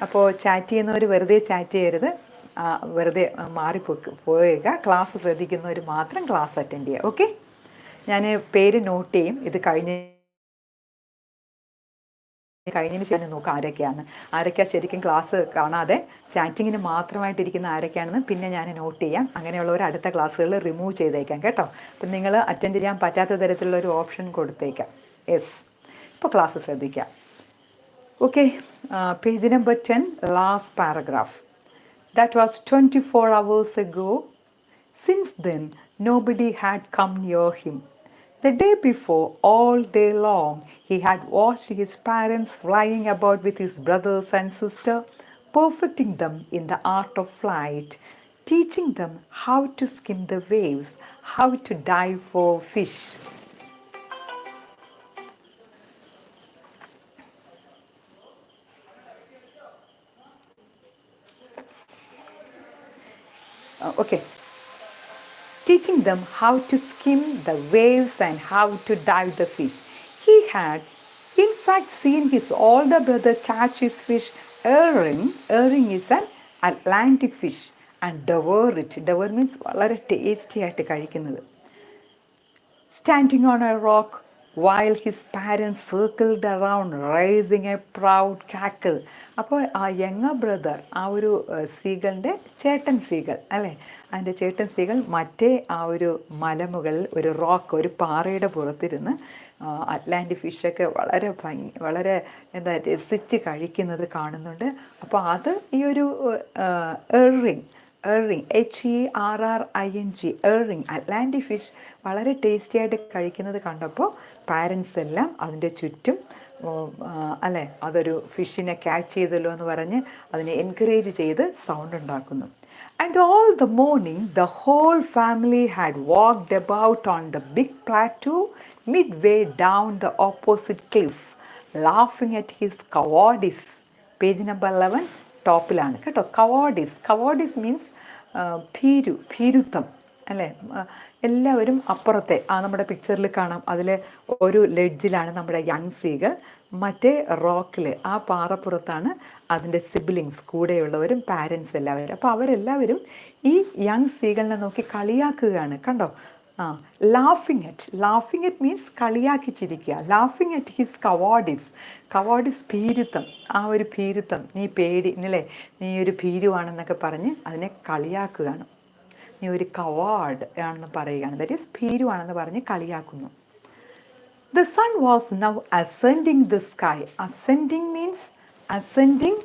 അപ്പോൾ ചാറ്റ് ചെയ്യുന്നവർ വെറുതെ ചാറ്റ് ചെയ്യരുത്, വെറുതെ പോവുക. ക്ലാസ് ശ്രദ്ധിക്കുന്നവർ മാത്രം ക്ലാസ് അറ്റൻഡ് ചെയ്യുക. ഓക്കെ. ഞാൻ പേര് നോട്ട് ചെയ്യും. ഇത് കഴിഞ്ഞതിന് ശേഷം നോക്കാം ആരൊക്കെയാണ് ശരിക്കും ക്ലാസ് കാണാതെ ചാറ്റിങ്ങിന് മാത്രമായിട്ടിരിക്കുന്ന ആരൊക്കെയാണെന്ന് പിന്നെ ഞാൻ നോട്ട് ചെയ്യാം. അങ്ങനെയുള്ളവർ അടുത്ത ക്ലാസ്സുകളിൽ റിമൂവ് ചെയ്തേക്കാം കേട്ടോ. അപ്പം നിങ്ങൾ അറ്റൻഡ് ചെയ്യാൻ പറ്റാത്ത തരത്തിലുള്ള ഒരു ഓപ്ഷൻ കൊടുത്തേക്കാം. യെസ്. ഇപ്പോൾ ക്ലാസ് ശ്രദ്ധിക്കാം. Okay. Page number 10, last paragraph. That was 24 hours ago. Since then, nobody had come near him. The day before, all day long, he had watched his parents flying about with his brothers and sisters, perfecting them in the art of flight, teaching them how to skim the waves, how to dive for fish. Okay. Teaching them how to skim the waves and how to dive the fish. He had, in fact, seen his older brother catch his fish herring. Herring is an Atlantic fish. And devour it. Devour means വളരെ tasty ആയിട്ട് കഴിക്കുന്നത്. Standing on a rock while his parents circled around, raising a proud cackle. അപ്പോൾ ആ younger brother, ആ ഒരു സീഗളിൻ്റെ ചേട്ടൻ seagull അല്ലേ, അതിൻ്റെ ചേട്ടൻ സീഗൾ മറ്റേ ആ ഒരു മലമുകളിൽ ഒരു റോക്ക്, ഒരു പാറയുടെ പുറത്തിരുന്ന് അറ്റ്ലാന്റിക് ഫിഷൊക്കെ വളരെ രസിച്ച് കഴിക്കുന്നത് കാണുന്നുണ്ട്. അപ്പോൾ അത് ഈ ഒരു erring HERRING erring Atlantic fish വളരെ ടേസ്റ്റി ആയിട്ട് കഴിക്കുന്നത് കണ്ടപ്പോൾ പാരൻസ് എല്ലാം അതിൻ്റെ ചുറ്റും അല്ലേ അതൊരു ഫിഷിനെ ക്യാച്ച് ചെയ്തല്ലോ എന്ന് പറഞ്ഞ് അതിനെ എൻകറേജ് ചെയ്ത് സൗണ്ട് ഉണ്ടാക്കുന്നു. And all the morning the whole family had walked about on the big plateau midway down the opposite cliff, laughing at his cowardice. Page number 11 ടോപ്പിലാണ് കേട്ടോ. കവാർഡിസ് മീൻസ് ഭീരുത്വം അല്ലേ. എല്ലാവരും അപ്പുറത്തെ നമ്മുടെ പിക്ചറിൽ കാണാം, അതിൽ ഒരു ലെഡ്ജിലാണ് നമ്മുടെ യങ് സീഗൾ, മറ്റേ റോക്കിൽ ആ പാറപ്പുറത്താണ് അതിൻ്റെ സിബ്ലിങ്സ് കൂടെയുള്ളവരും പാരൻസ് എല്ലാവരും. അപ്പോൾ അവരെല്ലാവരും ഈ യങ് സീഗളിനെ നോക്കി കളിയാക്കുകയാണ് കണ്ടോ. ലാഫിങ് അറ്റ് മീൻസ് കളിയാക്കി ചിരിക്കുക. ലാഫിങ് അറ്റ് ഹിസ് കവാർഡിസ് ഭീരുത്വം, ആ ഒരു ഭീരുത്വം, നീ അല്ലേ, നീ ഒരു ഭീരുവാണെന്നൊക്കെ പറഞ്ഞ് അതിനെ കളിയാക്കുകയാണ്. നീ ഒരു കവാർഡ് ആണെന്ന് പറയുകയാണ്, ദാറ്റ് ഈസ് ഭീരുവാണെന്ന് പറഞ്ഞ് കളിയാക്കുന്നു. The sun was now ascending the sky. Ascending means ascending,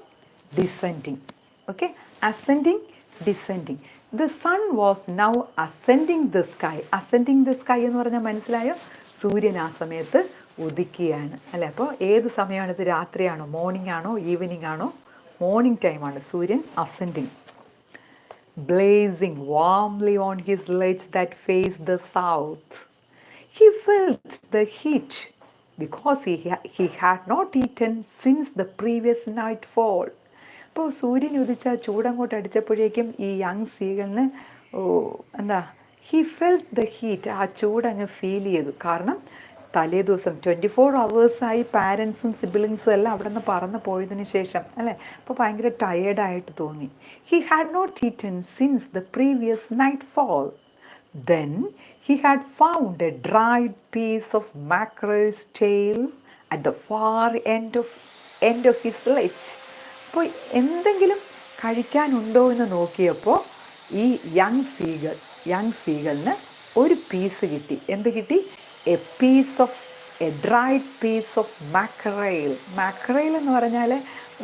descending. Okay? Ascending, descending. The sun was now ascending the sky. Ascending the sky എന്ന് പറഞ്ഞാൽ മനസ്സിലായോ? സൂര്യൻ ആ സമയത്ത് ഉദിക്കുകയാണ് അല്ലേ. അപ്പോൾ ഏത് സമയമാണിത്? രാത്രിയാണോ, മോർണിംഗ് ആണോ, ഈവനിങ് ആണോ? മോർണിംഗ് ടൈമാണ്, സൂര്യൻ ascending, blazing warmly on his ledge that faced the south. He felt the heat because he had not eaten since the previous nightfall. അപ്പോൾ സൂര്യൻ ഉദിച്ച ചൂടങ്ങോട്ട് അടിച്ചപ്പോഴേക്കും ഈ യങ് സീഗളിന് എന്താ, ഹി ഫെൽറ്റ് ദ ഹീറ്റ്, ആ ചൂടങ്ങ് feel ചെയ്തു. കാരണം തലേ ദിവസം 24 hours പാരൻസും സിബിലിങ്സും എല്ലാം അവിടെ നിന്ന് പറന്ന് പോയതിന് ശേഷം അല്ലേ, അപ്പോൾ ഭയങ്കര ടയേർഡായിട്ട് തോന്നി. He had not eaten since the previous nightfall. Then he had found a dried piece of mackerel's tail at the far end of his ലെഗ്. അപ്പോൾ എന്തെങ്കിലും കഴിക്കാനുണ്ടോ എന്ന് നോക്കിയപ്പോൾ ഈ യങ് സീഗളിന് ഒരു പീസ് കിട്ടി. എന്ത് കിട്ടി? A dried piece of mackerel. Mackerel എന്ന് പറഞ്ഞാൽ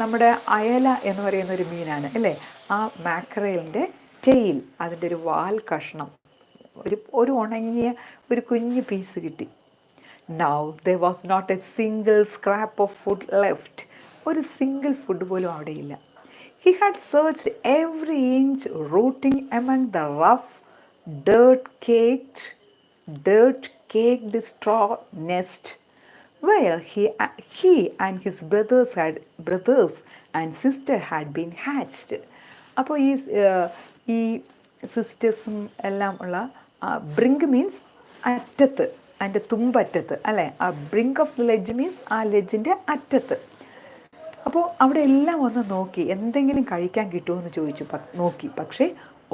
നമ്മുടെ അയല എന്ന് പറയുന്ന ഒരു മീനാണ് അല്ലേ. ആ മാക്രൈലിൻ്റെ ടെയിൽ, അതിൻ്റെ ഒരു വാൽ കഷ്ണം, ഒരു ഉണങ്ങിയ ഒരു കുഞ്ഞു പീസ് കിട്ടി. Now there was not a single scrap of food left. ഒരു സിംഗിൾ ഫുഡ് പോലും അവിടെയില്ല. He had searched every inch, rooting among the rough, dirt-caked straw nest where he and his brothers and sister had been hatched. അപ്പോൾ ഈ സിസ്റ്റേഴ്സും എല്ലാം ഉള്ള brink means അറ്റത്ത്, അതിൻ്റെ തുമ്പറ്റത്ത് അല്ലേ. ആ brink of the ledge means ആ ലെഡ്ജിൻ്റെ അറ്റത്ത്. അപ്പോൾ അവിടെ എല്ലാം ഒന്ന് നോക്കി, എന്തെങ്കിലും കഴിക്കാൻ കിട്ടുമോ എന്ന് ചോദിച്ചു, നോക്കി, പക്ഷേ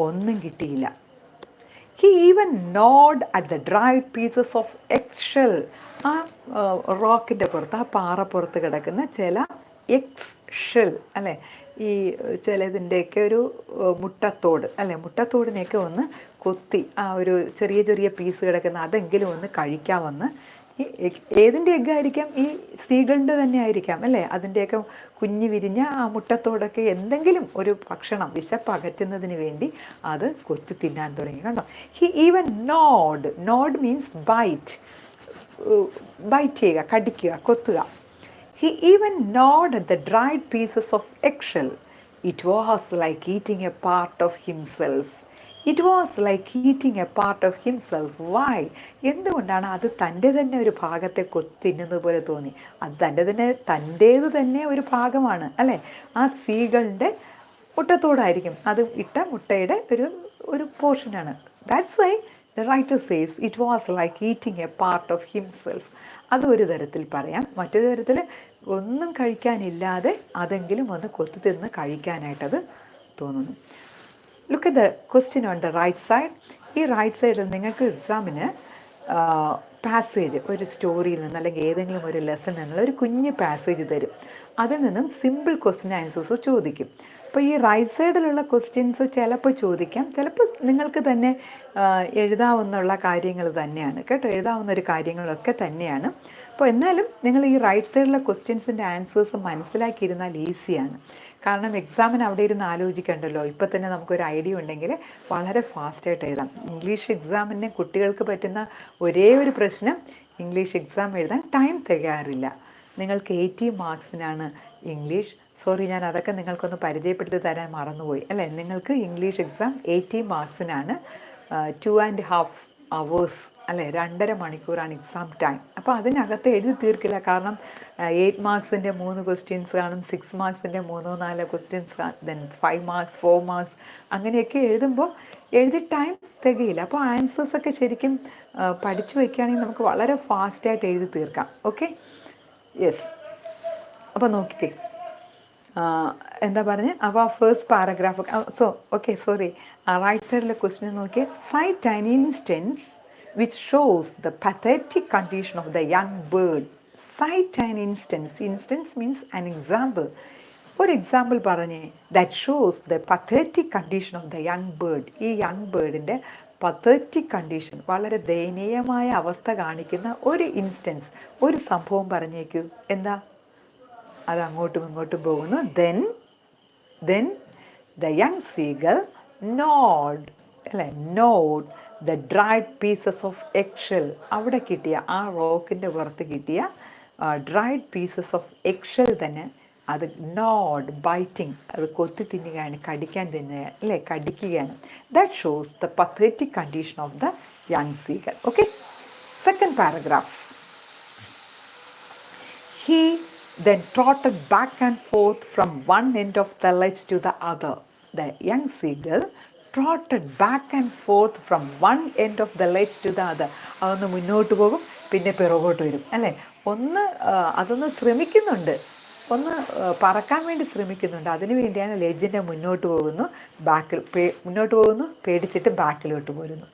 ഒന്നും കിട്ടിയില്ല. He even gnawed at the dried pieces of eggshell. ആ റോക്കിൻ്റെ പുറത്ത്, ആ പാറപ്പുറത്ത് കിടക്കുന്ന ചില എഗ്സ് അല്ലേ, ഈ ചിലതിൻ്റെയൊക്കെ ഒരു മുട്ടത്തോട് അല്ലേ, മുട്ടത്തോടിനെയൊക്കെ ഒന്ന് കൊത്തി ആ ഒരു ചെറിയ ചെറിയ പീസ് കിടക്കുന്ന അതെങ്കിലും ഒന്ന് കഴിക്കാമെന്ന്. ഈ ഏതിൻ്റെ എഗ്ഗായിരിക്കാം? ഈ സീഗളിൻ്റെ തന്നെ ആയിരിക്കാം അല്ലേ. അതിൻ്റെയൊക്കെ കുഞ്ഞു വിരിഞ്ഞ ആ മുട്ടത്തോടൊക്കെ എന്തെങ്കിലും ഒരു ഭക്ഷണം വിശപ്പകറ്റുന്നതിന് വേണ്ടി അത് കൊത്തി തിന്നാൻ തുടങ്ങി. കണ്ടോ? He even gnawed means bite ചെയ്യുക, കടിക്കുക, കൊത്തുക. He even gnawed at the dried pieces of eggshell. It was like eating a part of himself. It was like eating a part of himself. Why? എന്തുകൊണ്ടാണ്? അത് തൻ്റെ തന്നെ ഒരു ഭാഗത്തെ കൊത്തിന്നുന്നത് പോലെ തോന്നി. അത് തൻ്റേത് തന്നെ ഒരു ഭാഗമാണ് അല്ലേ. ആ സീഗളിൻ്റെ മുട്ടത്തോടായിരിക്കും, അത് ഇട്ട മുട്ടയുടെ ഒരു പോർഷനാണ്. That's why the writer says it was like eating a part of himself. അതൊരു തരത്തിൽ പറയാം. മറ്റൊരു തരത്തിൽ ഒന്നും കഴിക്കാനില്ലാതെ അതെങ്കിലും ഒന്ന് കൊത്തി തിന്ന് കഴിക്കാനായിട്ടത് തോന്നുന്നു. Look at the question on the right side. ഈ റൈറ്റ് സൈഡിൽ നിങ്ങൾക്ക് എക്സാമിന് പാസേജ്, ഒരു സ്റ്റോറിയിൽ നിന്ന് അല്ലെങ്കിൽ ഏതെങ്കിലും ഒരു ലെസൺ എന്നുള്ള ഒരു കുഞ്ഞ് പാസേജ് തരും. അതിൽ നിന്നും സിമ്പിൾ ക്വസ്റ്റ്യൻ ആൻസേഴ്സ് ചോദിക്കും. അപ്പോൾ ഈ റൈറ്റ് സൈഡിലുള്ള ക്വസ്റ്റ്യൻസ് ചിലപ്പോൾ ചോദിക്കാം, ചിലപ്പോൾ നിങ്ങൾക്ക് തന്നെ എഴുതാവുന്നുള്ള കാര്യങ്ങൾ തന്നെയാണ് കേട്ടോ, എഴുതാവുന്ന ഒരു കാര്യങ്ങളൊക്കെ തന്നെയാണ്. അപ്പോൾ എന്നാലും നിങ്ങൾ ഈ റൈറ്റ് സൈഡിലുള്ള ക്വസ്റ്റ്യൻസിൻ്റെ ആൻസേഴ്സ് മനസ്സിലാക്കിയിരുന്നാൽ ഈസിയാണ്. കാരണം എക്സാമിന് അവിടെ ഇരുന്ന് ആലോചിക്കണ്ടല്ലോ. ഇപ്പോൾ തന്നെ നമുക്കൊരു ഐഡിയ ഉണ്ടെങ്കിൽ വളരെ ഫാസ്റ്റായിട്ട് എഴുതാം. ഇംഗ്ലീഷ് എക്സാമിന് കുട്ടികൾക്ക് പറ്റുന്ന ഒരേ ഒരു പ്രശ്നം, ഇംഗ്ലീഷ് എക്സാം എഴുതാൻ ടൈം തികയാറില്ല. നിങ്ങൾക്ക് 80 മാർക്സിനാണ് ഇംഗ്ലീഷ്. സോറി, ഞാൻ അതൊക്കെ നിങ്ങൾക്കൊന്ന് പരിചയപ്പെടുത്തി തരാൻ മറന്നുപോയി അല്ലേ. നിങ്ങൾക്ക് ഇംഗ്ലീഷ് എക്സാം 80 മാർക്സിനാണ്, 2.5 hours അല്ലേ, 2.5 മണിക്കൂറാണ് എക്സാം ടൈം. അപ്പോൾ അതിനകത്ത് എഴുതി തീർക്കില്ല. കാരണം 8 മാർക്സിൻ്റെ 3 ക്വസ്റ്റ്യൻസ് കാണും, 6 മാർക്സിൻ്റെ 3-4 ക്വസ്റ്റ്യൻസ് കാണും, ദെൻ 5 മാർക്സ് 4 മാർക്സ് അങ്ങനെയൊക്കെ എഴുതുമ്പോൾ എഴുതി ടൈം തികയില്ല. അപ്പോൾ ആൻസേഴ്സൊക്കെ ശരിക്കും പഠിച്ചു വയ്ക്കുകയാണെങ്കിൽ നമുക്ക് വളരെ ഫാസ്റ്റായിട്ട് എഴുതി തീർക്കാം. Okay, yes. അപ്പോൾ നോക്കിക്കേ, എന്താ പറഞ്ഞ്, അപ്പോൾ ഫസ്റ്റ് പാരഗ്രാഫ്. റൈറ്റ് സൈഡിലെ ക്വസ്റ്റ്യൻ നോക്കിയേ. Cite an instance which shows the pathetic condition of the young bird. Cite an instance. Instance means an example. ഒരു എക്സാമ്പിൾ പറഞ്ഞേ. that shows the pathetic condition of the young bird. ഈ young ബേർഡിൻ്റെ pathetic condition, വളരെ ദയനീയമായ അവസ്ഥ കാണിക്കുന്ന ഒരു instance, ഒരു സംഭവം പറഞ്ഞേക്കൂ. എന്താ? അത് അങ്ങോട്ടും ഇങ്ങോട്ടും പോകുന്നു. then the young seagull gnawed the dried pieces of eggshell. അവിടെ കിട്ടിയ ആ റോക്കിൻ്റെ പുറത്ത് കിട്ടിയ ഡ്രൈഡ് പീസസ് ഓഫ് എഗ്ഷെൽ തന്നെ അത് നോഡ് ബൈറ്റിംഗ്, അത് കൊത്തി തിന്നുകയാണ്, കടിക്കാൻ തിന്നുകയാണ് അല്ലേ, കടിക്കുകയാണ്. That shows the pathetic condition of the young seagull. Okay, second paragraph. He then trotted back and forth from one end of the ledge to the other. The young seagull trotted back and forth from one end of the ledge to the other. അതൊന്ന് മുന്നോട്ട് പോകും, പിന്നെ പിറകോട്ട് വരും അല്ലേ. അതൊന്ന് ശ്രമിക്കുന്നുണ്ട്, ഒന്ന് പറക്കാൻ വേണ്ടി ശ്രമിക്കുന്നുണ്ട്. അതിനു വേണ്ടിയാണ് ലെഡ്ജിൻ്റെ മുന്നോട്ട് പോകുന്നു, മുന്നോട്ട് പോകുന്നു, പേടിച്ചിട്ട് ബാക്കിലോട്ട് പോരുന്നു.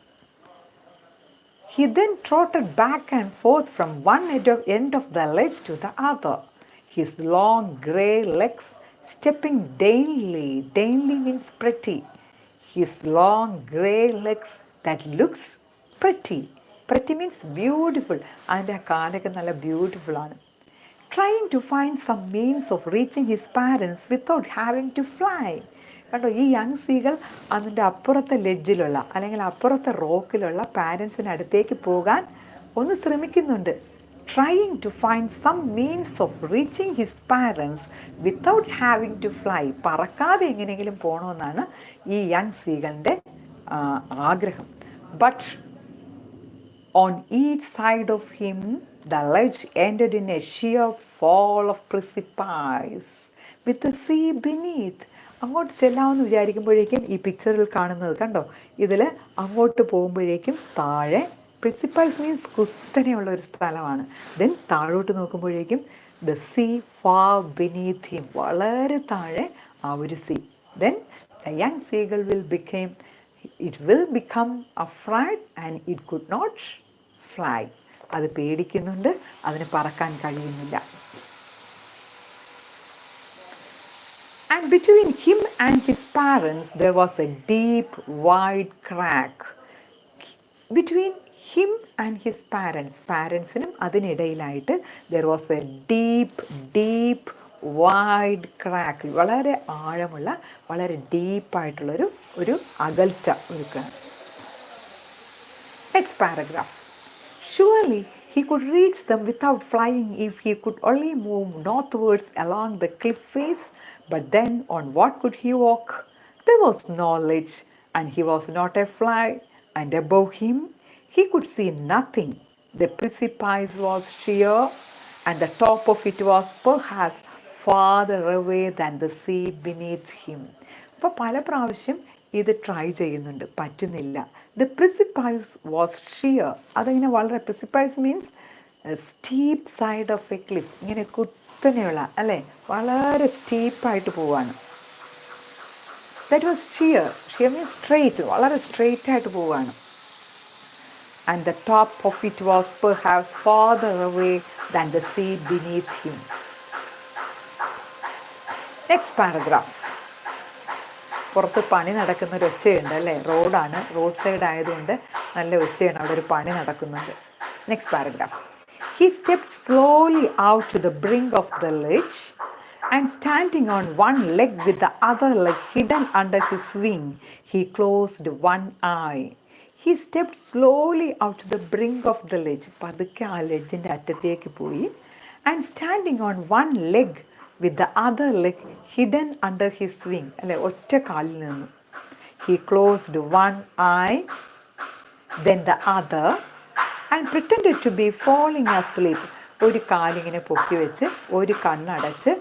He then trotted back and forth from one end of the ledge to the other, his long grey legs stepping daintily. Daintily means pretty. His long grey legs that looks pretty. Pretty means beautiful. അതിൻ്റെ കാലൊക്കെ നല്ല beautiful ആണ്. Trying to find some means of reaching his parents without having to fly. കണ്ടോ, ഈ young seagull അതിൻ്റെ അപ്പുറത്തെ ലെഡ്ജിലുള്ള അല്ലെങ്കിൽ അപ്പുറത്തെ റോക്കിലുള്ള പാരൻസിനടുത്തേക്ക് പോകാൻ ഒന്ന് ശ്രമിക്കുന്നുണ്ട്. Trying to find some means of reaching his parents without having to fly. പറക്കാതെ എങ്ങനെയെങ്കിലും പോകണമെന്നാണ് ഈ യങ് സീഗളിൻ്റെ ആഗ്രഹം. But on each side of him the ledge ended in a sheer fall of precipice with the sea beneath. അങ്ങോട്ട് ചെല്ലാമെന്ന് വിചാരിക്കുമ്പോഴേക്കും ഈ പിക്ചറിൽ കാണുന്നത് കണ്ടോ, ഇതിൽ അങ്ങോട്ട് പോകുമ്പോഴേക്കും താഴെ പ്രിസിപ്പൈസ് മീൻസ് കുത്തനെയുള്ള ഒരു സ്ഥലമാണ്. ദെൻ താഴോട്ട് നോക്കുമ്പോഴേക്കും the sea far beneath him, വളരെ താഴെ ആ ഒരു sea. Then the young seagull will become afraid and it could not fly. അത് പേടിക്കുന്നുണ്ട്, അതിന് പറക്കാൻ കഴിയുന്നില്ല. And between him and his parents there was a deep wide crack. Between him and his പാരൻസിനും അതിനിടയിലായിട്ട് there was a deep wide crack. വളരെ ആഴമുള്ള, വളരെ ഡീപ്പായിട്ടുള്ളൊരു അകൽച്ച ഒരുക്കുകയാണ്. Next paragraph. Surely he could reach them without flying if he could only move northwards along the cliff face. But then on what could he walk? There was no ledge, and he was not a fly, and above him he could see nothing. The precipice was sheer, and the top of it was perhaps farther away than the sea beneath him. അപ്പോൾ പല പ്രാവശ്യം ഇത് try ചെയ്യുന്നുണ്ട്, പറ്റുന്നില്ല. The precipice was sheer. അതിങ്ങനെ വളരെ, precipice means steep side of a cliff, ഇങ്ങനെ കുത്തനെയുള്ള അല്ലേ, വളരെ സ്റ്റീപ്പായിട്ട് പോവാണ്. That was sheer. Sheer means straight, വളരെ സ്ട്രെയിറ്റ് ആയിട്ട് പോവാണ്. And the top of it was perhaps farther away than the sea beneath him. Next paragraph. പുറത്ത് പണി നടക്കുന്നൊരു ഒച്ചയുണ്ട് അല്ലേ, റോഡാണ്, റോഡ് സൈഡ് ആയതുകൊണ്ട് നല്ല ഒച്ചയാണ്, അവിടെ ഒരു പണി നടക്കുന്നുണ്ട്. Next paragraph. He stepped slowly out to the brink of the ledge and standing on one leg with the other leg hidden under his wing, he closed one eye. He stepped slowly out to the brink of the ledge. പതുക്കെ ആ ലെഡ്ജിൻ്റെ അറ്റത്തേക്ക് പോയി. And standing on one leg with the other leg hidden under his wing, അല്ലെ, ഒറ്റ കാലിൽ നിന്നു. He closed one eye, then the other, and pretended to be falling asleep. ഒരു കാലിങ്ങനെ പൊക്കി വെച്ച് ഒരു കണ്ണടച്ച്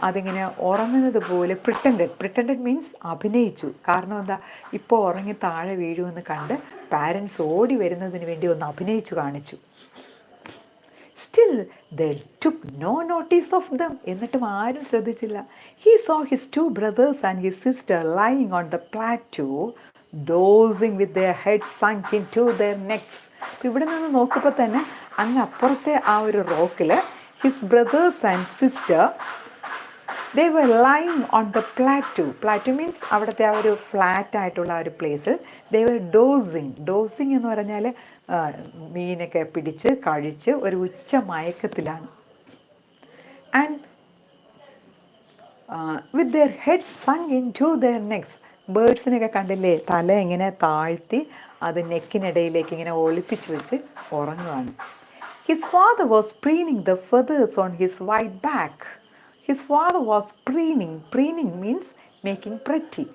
അതിങ്ങനെ ഉറങ്ങുന്നത് പോലെ പ്രിറ്റൻഡഡ് മീൻസ് അഭിനയിച്ചു. കാരണം എന്താ, ഇപ്പോൾ ഉറങ്ങി താഴെ വീഴുമെന്ന് കണ്ട് പാരൻസ് ഓടി വരുന്നതിന് വേണ്ടി ഒന്ന് അഭിനയിച്ചു കാണിച്ചു. Still they took no notice of them. എന്നിട്ടും ആരും ശ്രദ്ധിച്ചില്ല. He saw his two brothers and his sister lying on the plateau, dozing with their heads sunk into their necks. അപ്പോൾ ഇവിടെ നിന്ന് നോക്കുമ്പോൾ തന്നെ അങ്ങ് അപ്പുറത്തെ ആ ഒരു റോക്കിൽ his brothers and sister, they were lying on the plateau. Plateau means അവിടുത്തെ ആ ഒരു ഫ്ലാറ്റ് ആയിട്ടുള്ള ആ ഒരു പ്ലേസിൽ they were dozing എന്ന് പറഞ്ഞാൽ മീനൊക്കെ പിടിച്ച് കഴിച്ച് ഒരു ഉച്ച മയക്കത്തിലാണ്. And with their heads sunk into their necks. ബേർഡ്സിനൊക്കെ കണ്ടില്ലേ, തല ഇങ്ങനെ താഴ്ത്തി അത് നെക്കിനിടയിലേക്ക് ഇങ്ങനെ ഒളിപ്പിച്ച് വെച്ച് ഉറങ്ങുകയാണ്. His father was preening the feathers on his white back. His father was preening. Preening means making pretty.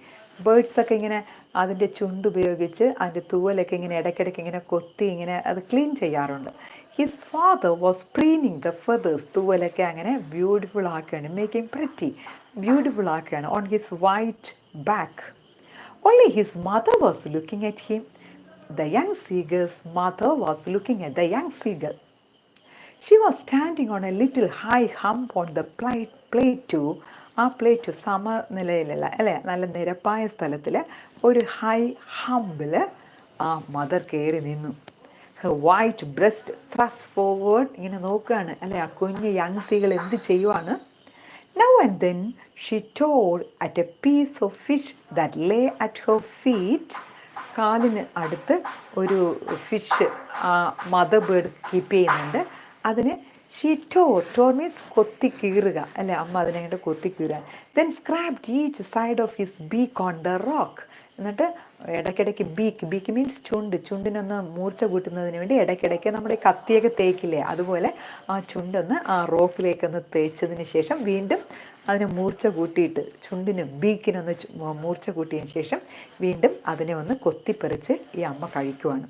ബേർഡ്സൊക്കെ ഇങ്ങനെ അതിൻ്റെ ചുണ്ട് ഉപയോഗിച്ച് അതിൻ്റെ തൂവലൊക്കെ ഇങ്ങനെ ഇടയ്ക്കിടയ്ക്ക് ഇങ്ങനെ കൊത്തി ഇങ്ങനെ അത് ക്ലീൻ ചെയ്യാറുണ്ട്. His father was preening the feathers. തൂവലൊക്കെ അങ്ങനെ ബ്യൂട്ടിഫുൾ ആക്കുകയാണ്, മേക്കിംഗ് പ്രിറ്റി, ബ്യൂട്ടിഫുൾ ആക്കുകയാണ് on his white back. Only his mother was looking at him. The young seagull's mother was looking at the young seagull. She was standing on a little high hump on the plateau. ആ plate സമനിലയിലുള്ള അല്ലേ, നല്ല നിരപ്പായ സ്ഥലത്തിൽ ഒരു high ഹമ്പിൽ ആ mother കയറി നിന്നു. Her white breast thrust forward, ഇങ്ങനെ നോക്കുകയാണ് അല്ലേ ആ കുഞ്ഞ് യങ് സീകൾ എന്ത് ചെയ്യുവാണ്. Now and then she tore at a piece of fish that lay at her feet. കാലിന് അടുത്ത് ഒരു ഫിഷ് ആ മദർ ബേർഡ് കീപ്പ് ചെയ്യുന്നുണ്ട്. അതിന് ഷീ ടോർ മീൻസ് കൊത്തി കീറുക അല്ലേ, അമ്മ അതിനെ കണ്ട് കൊത്തി കീറുക. Then scraped each side of his beak on the rock. എന്നിട്ട് ഇടയ്ക്കിടയ്ക്ക് ബീക്ക് മീൻസ് ചുണ്ടിനൊന്ന് മൂർച്ച കൂട്ടുന്നതിന് വേണ്ടി ഇടയ്ക്കിടയ്ക്ക് നമ്മുടെ കത്തിയൊക്കെ തേക്കില്ലേ, അതുപോലെ ആ ചുണ്ടൊന്ന് ആ റോക്കിലേക്കൊന്ന് തേച്ചതിന് ശേഷം വീണ്ടും അതിനെ മൂർച്ച കൂട്ടിയിട്ട് ചുണ്ടിനും ബീക്കിനൊന്ന് മൂർച്ച കൂട്ടിയതിന് ശേഷം വീണ്ടും അതിനെ ഒന്ന് കൊത്തിപ്പറിച്ച് ഈ അമ്മ കഴിക്കുവാണ്.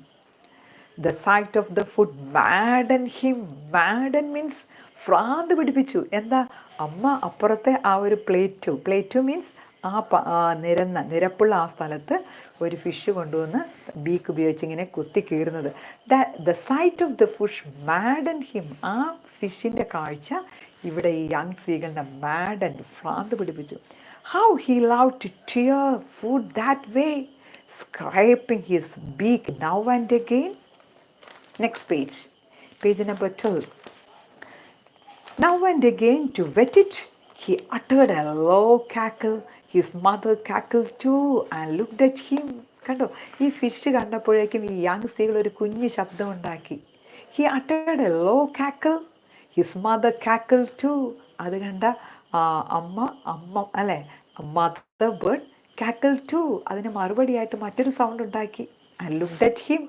The sight of the food maddened him. Madden means ഭ്രാന്ത് പിടിപ്പിച്ചു. എന്താ, അമ്മ അപ്പുറത്തെ ആ ഒരു പ്ലേറ്റു മീൻസ് ആ നിരപ്പുള്ള ആ സ്ഥലത്ത് ഒരു ഫിഷ് കൊണ്ടുവന്ന് ബീക്ക് ഉപയോഗിച്ച് ഇങ്ങനെ കുത്തി കീറുന്നത്. The sight of the fish maddened him. ആ ഫിഷിൻ്റെ കാഴ്ച ഇവിടെ ഈ യങ് സീഗളിൻ്റെ മാഡൻ ഭ്രാന്ത് പിടിപ്പിച്ചു. How he love to tear food that way, scraping his beak now and again. Next page number 12. Now and again to wet it, he uttered a low cackle. His mother cackled too and looked at him. കണ്ടോ, ഈ fish കണ്ടപ്പോഴേക്കും ഈ young സീകൾ ഒരു കുഞ്ഞു ശബ്ദം ഉണ്ടാക്കി. He uttered a low cackle. His mother cackled too. അത് കണ്ട അമ്മ അല്ലേ, മദർ ബേർഡ് cackle too, അതിന് മറുപടിയായിട്ട് മറ്റൊരു സൗണ്ട് ഉണ്ടാക്കി. And looked at him.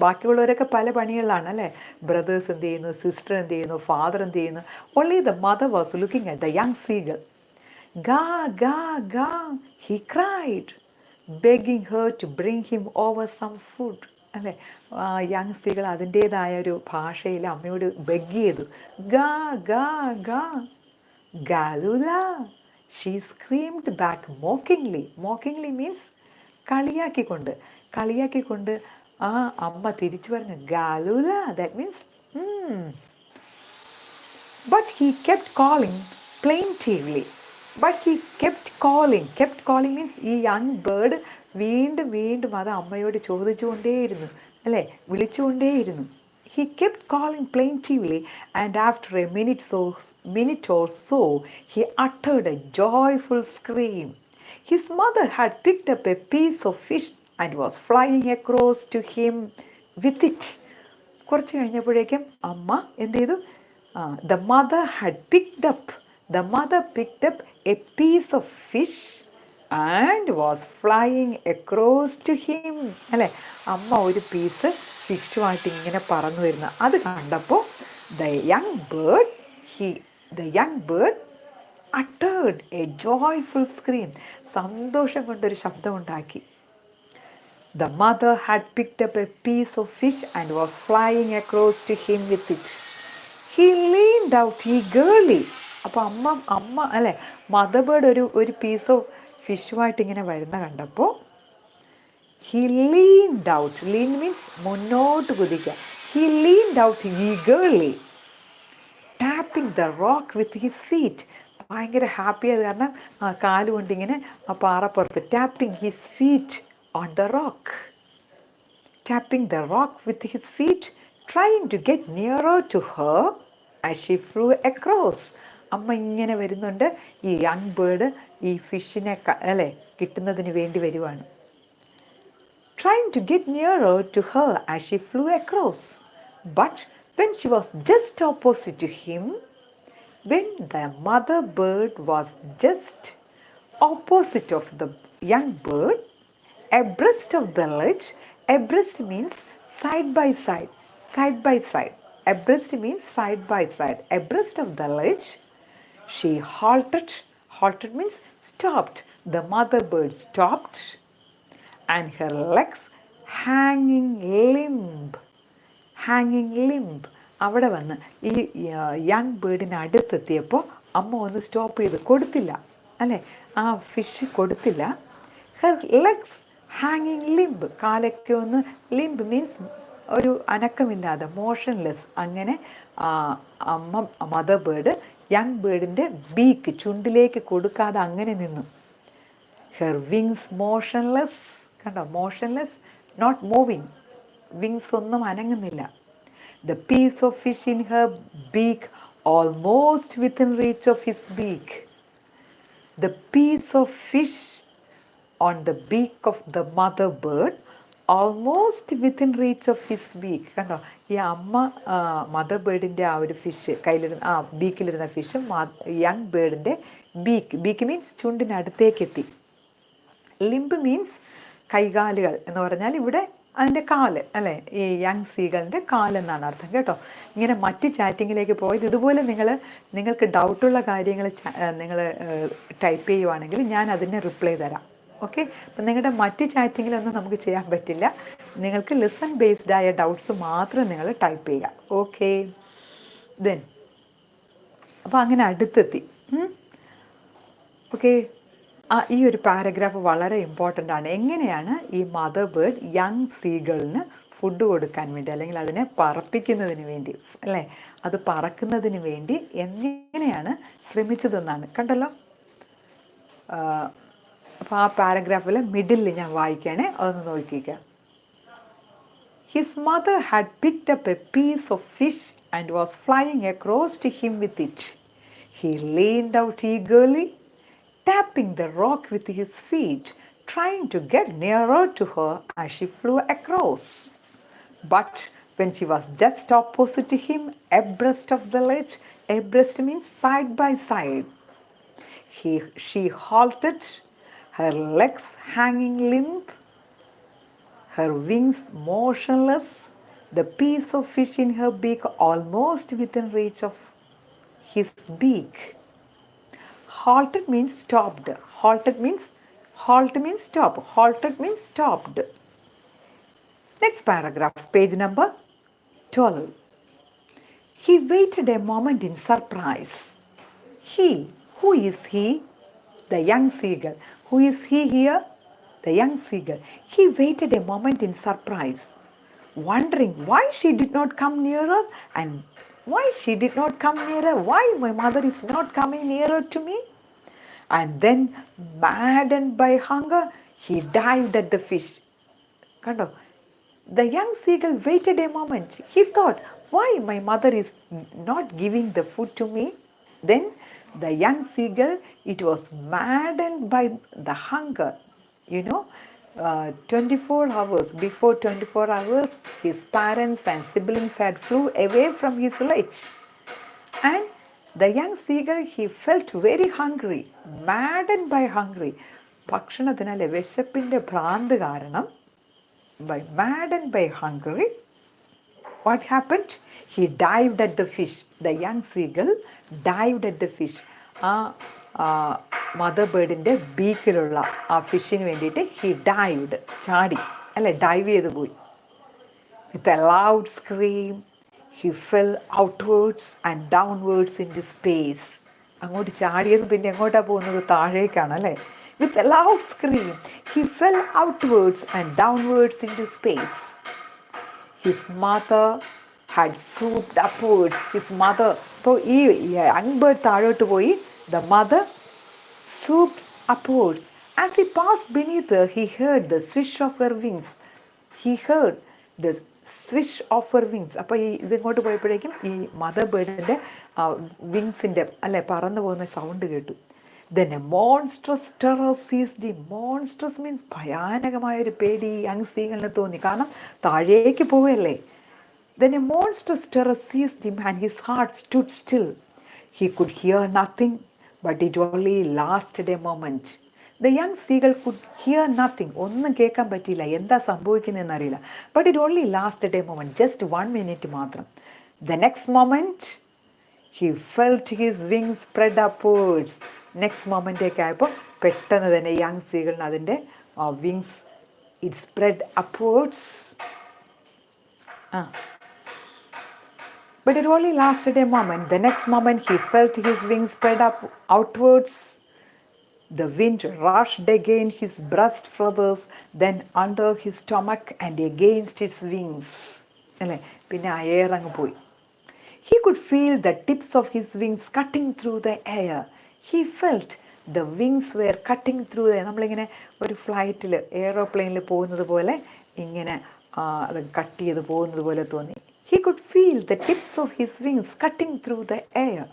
ബാക്കിയുള്ളവരൊക്കെ പല പണികളിലാണ് അല്ലേ, ബ്രദേഴ്സ് എന്ത് ചെയ്യുന്നു, സിസ്റ്റർ എന്ത് ചെയ്യുന്നു, ഫാദർ എന്ത് ചെയ്യുന്നു. Only the mother was looking at the young seagull. Ga ga ga he cried, begging her to bring him over some food അല്ലേ. യങ് സീഗൾ അതിൻ്റേതായ ഒരു ഭാഷയിൽ അമ്മയോട് ബെഗ് ചെയ്തു. ഗാ ഗാ ഗാ ഗാലുല, she screamed back mockingly. Mockingly means കളിയാക്കിക്കൊണ്ട് ആ അമ്മ തിരിച്ചു പറഞ്ഞു ഗാലുല, that means but he kept calling plaintively. kept calling means ഈ യങ് ബേർഡ് വീണ്ടും അത് അമ്മയോട് ചോദിച്ചുകൊണ്ടേയിരുന്നു അല്ലേ, വിളിച്ചുകൊണ്ടേയിരുന്നു. He kept calling plaintively, and after a minute or so, he uttered a joyful scream. His mother had picked up a piece of fish and was flying across to him with it. കുറച്ച് കഴിഞ്ഞപ്പോഴേക്കും അമ്മ എന്ത് ചെയ്തു, the mother picked up a piece of fish and was flying across to him. അല്ലേ, അമ്മ ഒരു piece ഫിഷുമായിട്ട് ഇങ്ങനെ പറന്നു വരുന്ന അത് കണ്ടപ്പോൾ the young bird uttered a joyful scream. സന്തോഷം കൊണ്ടൊരു ശബ്ദമുണ്ടാക്കി. The mother had picked up a piece of fish and was flying across to him with it. He leaned out eagerly. അപ്പോൾ അമ്മ അല്ലേ, മദർ ബേർഡ് ഒരു പീസ് ഓഫ് ഫിഷുമായിട്ട് ഇങ്ങനെ വരുന്ന കണ്ടപ്പോൾ he leaned out. Lean means മുന്നോട്ട് കുതിക്കുക. He leaned out eagerly, tapping the rock with his feet. ഭയങ്കര happy ആയത് കാരണം കാലുകൊണ്ട് ഇങ്ങനെ ആ പാറപ്പുറത്ത് tapping his feet on the rock. Tapping the rock with his feet, trying to get nearer to her as she flew across. അമ്മ ഇങ്ങനെ വരുന്നുണ്ട്, ഈ യങ് ബേർഡ് ഈ ഫിഷിനെ അല്ലേ കിട്ടുന്നതിന് വേണ്ടി വരുവാണ്. Trying to get nearer to her as she flew across. But when she was just opposite to him, when the mother bird was just opposite of the young bird, abreast of the ledge, abreast means side by side. Abreast means side by side. Abreast of the ledge, She halted. Halted means stopped. The mother bird stopped and her legs hanging limp. ഹാങ്ങിങ് limb. അവിടെ വന്ന് ഈ young ബേർഡിന് അടുത്തെത്തിയപ്പോൾ അമ്മ ഒന്ന് stop ചെയ്ത് കൊടുത്തില്ല, അല്ലേ, ആ ഫിഷ് കൊടുത്തില്ല. ഹെർ ലെഗ്സ് ഹാങ്ങിങ് ലിംബ്, കാലൊക്കെ ഒന്ന്, ലിംബ് മീൻസ് ഒരു അനക്കമില്ലാതെ, മോഷൻലെസ്. അങ്ങനെ മദർ ബേർഡ് യങ് ബേർഡിൻ്റെ ബീക്ക്, ചുണ്ടിലേക്ക് കൊടുക്കാതെ അങ്ങനെ നിന്നു. ഹെർ വിങ്സ് മോഷൻലെസ്, കണ്ടോ, മോഷൻലെസ്, നോട്ട് മൂവിങ്, വിങ്സ് ഒന്നും അനങ്ങുന്നില്ല. The piece of fish in her beak almost within reach of his beak. The piece of fish on the beak of the mother bird almost within reach of his beak. കണ്ടോ, ഈ അമ്മ mother ബേർഡിൻ്റെ ആ ഒരു fish കയ്യിലിരുന്ന, ബീക്കിലിരുന്ന fish young ബേർഡിൻ്റെ beak means ചുണ്ടിനടുത്തേക്കെത്തി. Limb means കൈകാലുകൾ എന്ന് പറഞ്ഞാൽ ഇവിടെ അതിൻ്റെ കാല്, അല്ലേ, ഈ യങ് സീകളുടെ കാലെന്നാണ് അർത്ഥം കേട്ടോ. ഇങ്ങനെ മറ്റ് ചാറ്റിങ്ങിലേക്ക് പോയത് ഇതുപോലെ നിങ്ങൾക്ക് ഡൗട്ടുള്ള കാര്യങ്ങൾ നിങ്ങൾ ടൈപ്പ് ചെയ്യുവാണെങ്കിൽ ഞാൻ അതിന് റിപ്ലൈ തരാം. ഓക്കെ, അപ്പം നിങ്ങളുടെ മറ്റ് ചാറ്റിങ്ങിലൊന്നും നമുക്ക് ചെയ്യാൻ പറ്റില്ല. നിങ്ങൾക്ക് ലെസൺ ബേസ്ഡ് ആയ ഡൗട്ട്സ് മാത്രം നിങ്ങൾ ടൈപ്പ് ചെയ്യുക. ഓക്കെ, ദെൻ അപ്പോൾ അങ്ങനെ അടുത്തെത്തി. ഓക്കെ, ഈ ഒരു പാരഗ്രാഫ് വളരെ ഇമ്പോർട്ടൻ്റ് ആണ്. എങ്ങനെയാണ് ഈ മദർ ബേർഡ് യങ് സീഗളിന് ഫുഡ് കൊടുക്കാൻ വേണ്ടി, അല്ലെങ്കിൽ അതിനെ പറപ്പിക്കുന്നതിന് വേണ്ടി, അല്ലേ, അത് പറക്കുന്നതിന് വേണ്ടി എങ്ങനെയാണ് ശ്രമിച്ചതെന്നാണ്. കണ്ടല്ലോ, അപ്പോൾ ആ പാരഗ്രാഫിൽ മിഡിലിൽ ഞാൻ വായിക്കുകയാണേ, അതൊന്ന് നോക്കിക്കാം. His mother had picked up a piece of fish and was flying across to him with it. He leaned out eagerly, tapping the rock with his feet, trying to get nearer to her as she flew across. But when she was just opposite to him, abreast of the ledge, abreast means side by side, she halted, her legs hanging limp, her wings motionless, the piece of fish in her beak almost within reach of his beak. Halted means stopped. Halted means stop. Halted means stopped. Next paragraph, page number 12. He waited a moment in surprise. He, who is he? The young seagull. Who is he here? The young seagull. He waited a moment in surprise, wondering why she did not come nearer and why she did not come nearer. Why my mother is not coming nearer to me? And then, maddened by hunger, he dived at the fish. Kando, the young seagull waited a moment. He thought, why my mother is not giving the food to me? Then the young seagull, it was maddened by the hunger. 24 hours, before 24 hours, his parents and siblings had flew away from his ledge. And the young seagull, he felt very hungry, maddened by hungry. ഭക്ഷണത്തിനല്ലേ, വിശപ്പിൻ്റെ ഭ്രാന്ത് കാരണം, maddened by hungry, what happened? He dived at the fish. The young seagull dived at the fish. Mother ബേർഡിൻ്റെ ബീക്കിലുള്ള ആ ഫിഷിന് വേണ്ടിയിട്ട് he dived, ചാടി, അല്ലേ, dive ചെയ്ത് പോയി. With a loud scream, he fell outwards and downwards into space. അങ്ങോട്ട് ചാടിയത് പിന്നെ എങ്ങോട്ടാണ് പോകുന്നത്? താഴേക്കാണ്, അല്ലേ. With a loud scream, he fell outwards and downwards into space. His mother had swooped upwards. His mother, അപ്പോൾ ഈ യങ് ബേർഡ് താഴോട്ട് പോയി. The mother swooped upwards. As he passed beneath her, he heard the swish of her wings. He heard the swish of her wings. അപ്പോൾ ഇതിങ്ങോട്ട് പോയപ്പോഴേക്കും ഈ mother ബേർഡിൻ്റെ വിങ്സിൻ്റെ, അല്ലെ, പറന്നു പോകുന്ന sound കേട്ടു. Then a monstrous terror seized him. Monstrous means ഭയാനകമായൊരു പേടി young സീഗളിന് തോന്നി, കാരണം താഴേക്ക് പോവുകയല്ലേ. Then a monstrous terror seized him and his heart stood still. He could hear nothing, but it only lasted a moment. The young seagull could hear nothing. ഒന്നും കേൾക്കാൻ പറ്റിയില്ല, എന്താ സംഭവിക്കുന്നതെന്ന് അറിയില്ല. But it only lasted a moment, just 1 minute മാത്രം. The next moment, He felt his wings spread upwards. Next മൊമെൻ്റൊക്കെ ആയപ്പോൾ പെട്ടെന്ന് തന്നെ യങ് സീകളിന് അതിൻ്റെ wings it spread upwards. But it only lasted a moment. The next moment he felt his wings spread up outwards. The wind rushed against his breast feathers, then under his stomach and against his wings. അല്ലേ, പിന്നെ ആ air അങ്ങ് പോയി. He could feel the tips of his wings cutting through the air. He felt the wings were cutting through the air. നമ്മളിങ്ങനെ ഒരു ഫ്ലൈറ്റിൽ എയറോപ്ലെയിനിൽ പോകുന്നത് പോലെ ഇങ്ങനെ അത് കട്ട് ചെയ്ത് പോകുന്നത് പോലെ തോന്നി. He could feel the tips of his wings cutting through the air.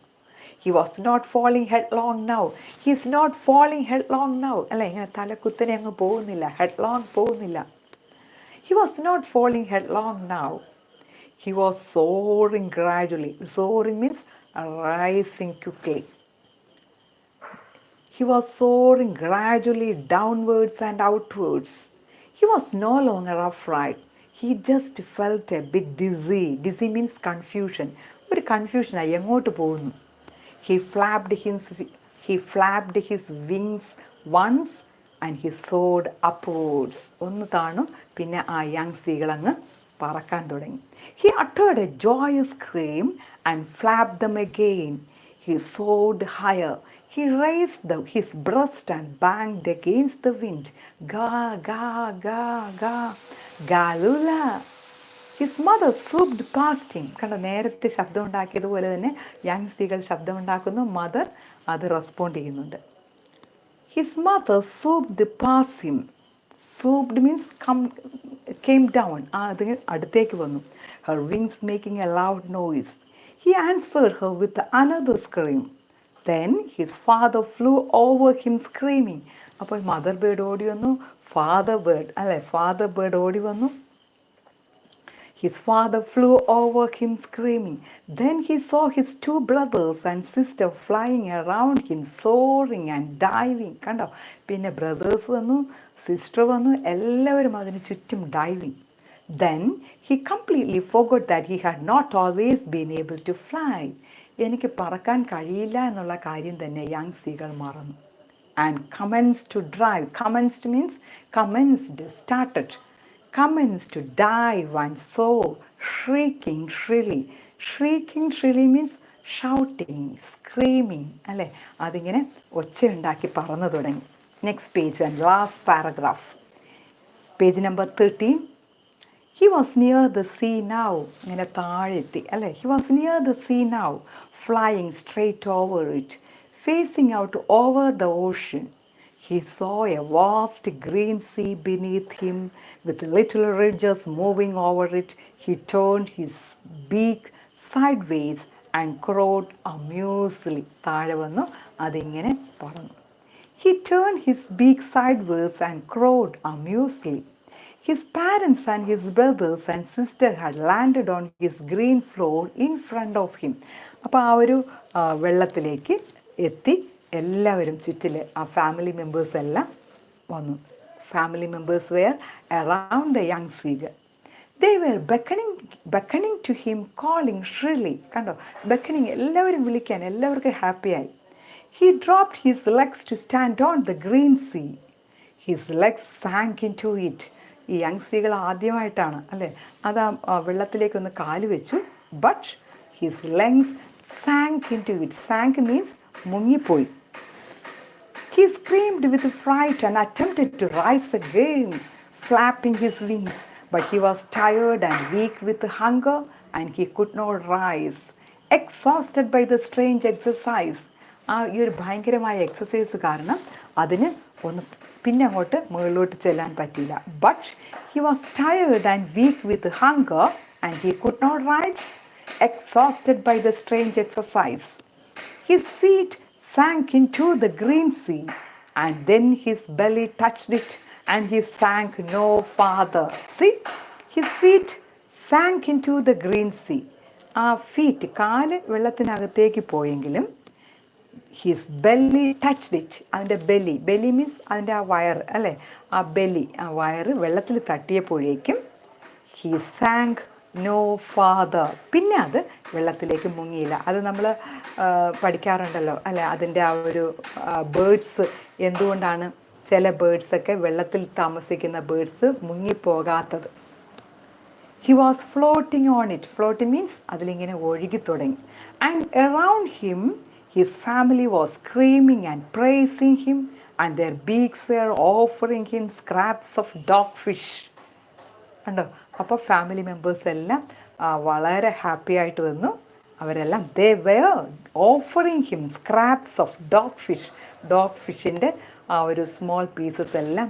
He was not falling headlong now. He is not falling headlong now. അല്ല, ഇങ്ങനെ തലക്കുത്തനെ അങ്ങ് പോകുന്നില്ല, ഹെഡ്ലോങ് പോകുന്നില്ല. He was not falling headlong now. He was soaring gradually. Soaring means rising quickly. He was soaring gradually downwards and outwards. He was no longer upright. He just felt a bit dizzy. Dizzy means confusion. ഒരു കൺഫ്യൂഷനായി, എങ്ങോട്ട് പോകുന്നു. He flapped his wings once and he soared upwards. ഒന്ന് താണു, പിന്നെ ആ young സീകൾ അങ്ങ് പറക്കാൻ തുടങ്ങി. He uttered a joyous scream and flapped them again. He soared higher. He raised his breast and banged against the wind. Ga, ga, ga, ga, galula. His mother swooped past him. കണ്ട, നേരത്തെ ശബ്ദം ഉണ്ടാക്കിയതുപോലെ തന്നെ young സ്ത്രീകൾ ശബ്ദം ഉണ്ടാക്കുന്നു, mother അത് respond ചെയ്യുന്നുണ്ട്. His mother swooped past him. Swooped means came down. അത് അടുത്തേക്ക് വന്നു. Her wings making a loud noise. He answered her with another scream. Then his father flew over him screaming. അപ്പോൾ mother bird ഓടി വന്നു, father bird ഓടി വന്നു. His father flew over him screaming. Then he saw his two brothers and sister flying around him, soaring and diving. കണ്ടോ, പിന്നെ brothers വന്നു, sister വന്നു, എല്ലാവരും അതിന് ചുറ്റും diving. Then he completely forgot that he had not always been able to fly. എനിക്ക് പറക്കാൻ കഴിയില്ല എന്നുള്ള കാര്യം തന്നെ യങ് സീകൾ മറന്നു. And commenced to drive. Commenced means started. Commenced to dive and soar, shrieking shrilly. Shrieking shrilly means shouting, screaming. അല്ലേ, അതിങ്ങനെ ഒച്ചയുണ്ടാക്കി പറന്നു തുടങ്ങി. Next page and last paragraph. Page number 13. He was near the sea now. ഇങ്ങനെ താഴെത്തി, അല്ലേ. He was near the sea now, flying straight over it, facing out over the ocean. He saw a vast green sea beneath him with little ridges moving over it. He turned his beak sideways and crowed amusedly. താഴെ വന്നു, അതിങ്ങനെ പറഞ്ഞു. He turned his beak sideways and crowed amusedly. His parents and his brothers and sister had landed on his green floor in front of him. അപ്പോൾ ആ ഒരു വെള്ളത്തിലേക്ക് എത്തി, എല്ലാവരും ചുറ്റിൽ ആ ഫാമിലി മെമ്പേഴ്സ് എല്ലാം വന്നു. Family members were around the young seagull. They were beckoning to him, calling shrilly. കണ്ടോ, beckoning, എല്ലാവരും വിളിക്കാൻ, എല്ലാവർക്കും ഹാപ്പിയായി. He dropped his legs to stand on the green sea. His legs sank into it. ഈ young seagull ആദ്യമായിട്ടാണ്, അല്ലേ, അത് ആ വെള്ളത്തിലേക്കൊന്ന് കാല് വെച്ചു. But his legs sank into it. Sank means മുങ്ങിപ്പോയി. He screamed with fright and attempted to rise again, flapping his wings. But he was tired and weak with hunger and he could not rise. Exhausted by the strange exercise. ആ ഈ ഒരു ഭയങ്കരമായ exercise കാരണം അതിന് ഒന്ന് പിന്നെ അങ്ങോട്ട് മുകളിലോട്ട് ചെല്ലാൻ പറ്റിയില്ല. But he was tired and weak with hunger and he could not rise, exhausted by the strange exercise. His feet sank into the green sea and then his belly touched it and he sank no farther. See, his feet sank into the green sea. ആ feet, കാല് വെള്ളത്തിനകത്തേക്ക് പോയെങ്കിലും his belly touched it. അതിൻ്റെ belly means അതിൻ്റെ ആ വയറ്, അല്ലേ, ആ belly, ആ വയറ് വെള്ളത്തിൽ തട്ടിയപ്പോഴേക്കും ഹി സാങ്ക് നോ ഫാദർ, പിന്നെ അത് വെള്ളത്തിലേക്ക് മുങ്ങിയില്ല. അത് നമ്മൾ പഠിക്കാറുണ്ടല്ലോ അല്ലേ, അതിൻ്റെ ആ ഒരു ബേഡ്സ് എന്തുകൊണ്ടാണ് ചില ബേഡ്സൊക്കെ വെള്ളത്തിൽ താമസിക്കുന്ന ബേഡ്സ് മുങ്ങിപ്പോകാത്തത്. He was floating on it. Floating means അതിലിങ്ങനെ ഒഴുകി തുടങ്ങി. And around him his family was screaming and praising him and their beaks were offering him scraps of dogfish. കണ്ടോ? അപ്പോൾ ഫാമിലി മെമ്പേഴ്സ് എല്ലാം വളരെ ഹാപ്പി ആയിട്ട് വന്നു. അവരെല്ലാം they were offering him scraps of dogfish. ഡോഗ് ഫിഷിൻ്റെ ആ ഒരു സ്മോൾ പീസസ് എല്ലാം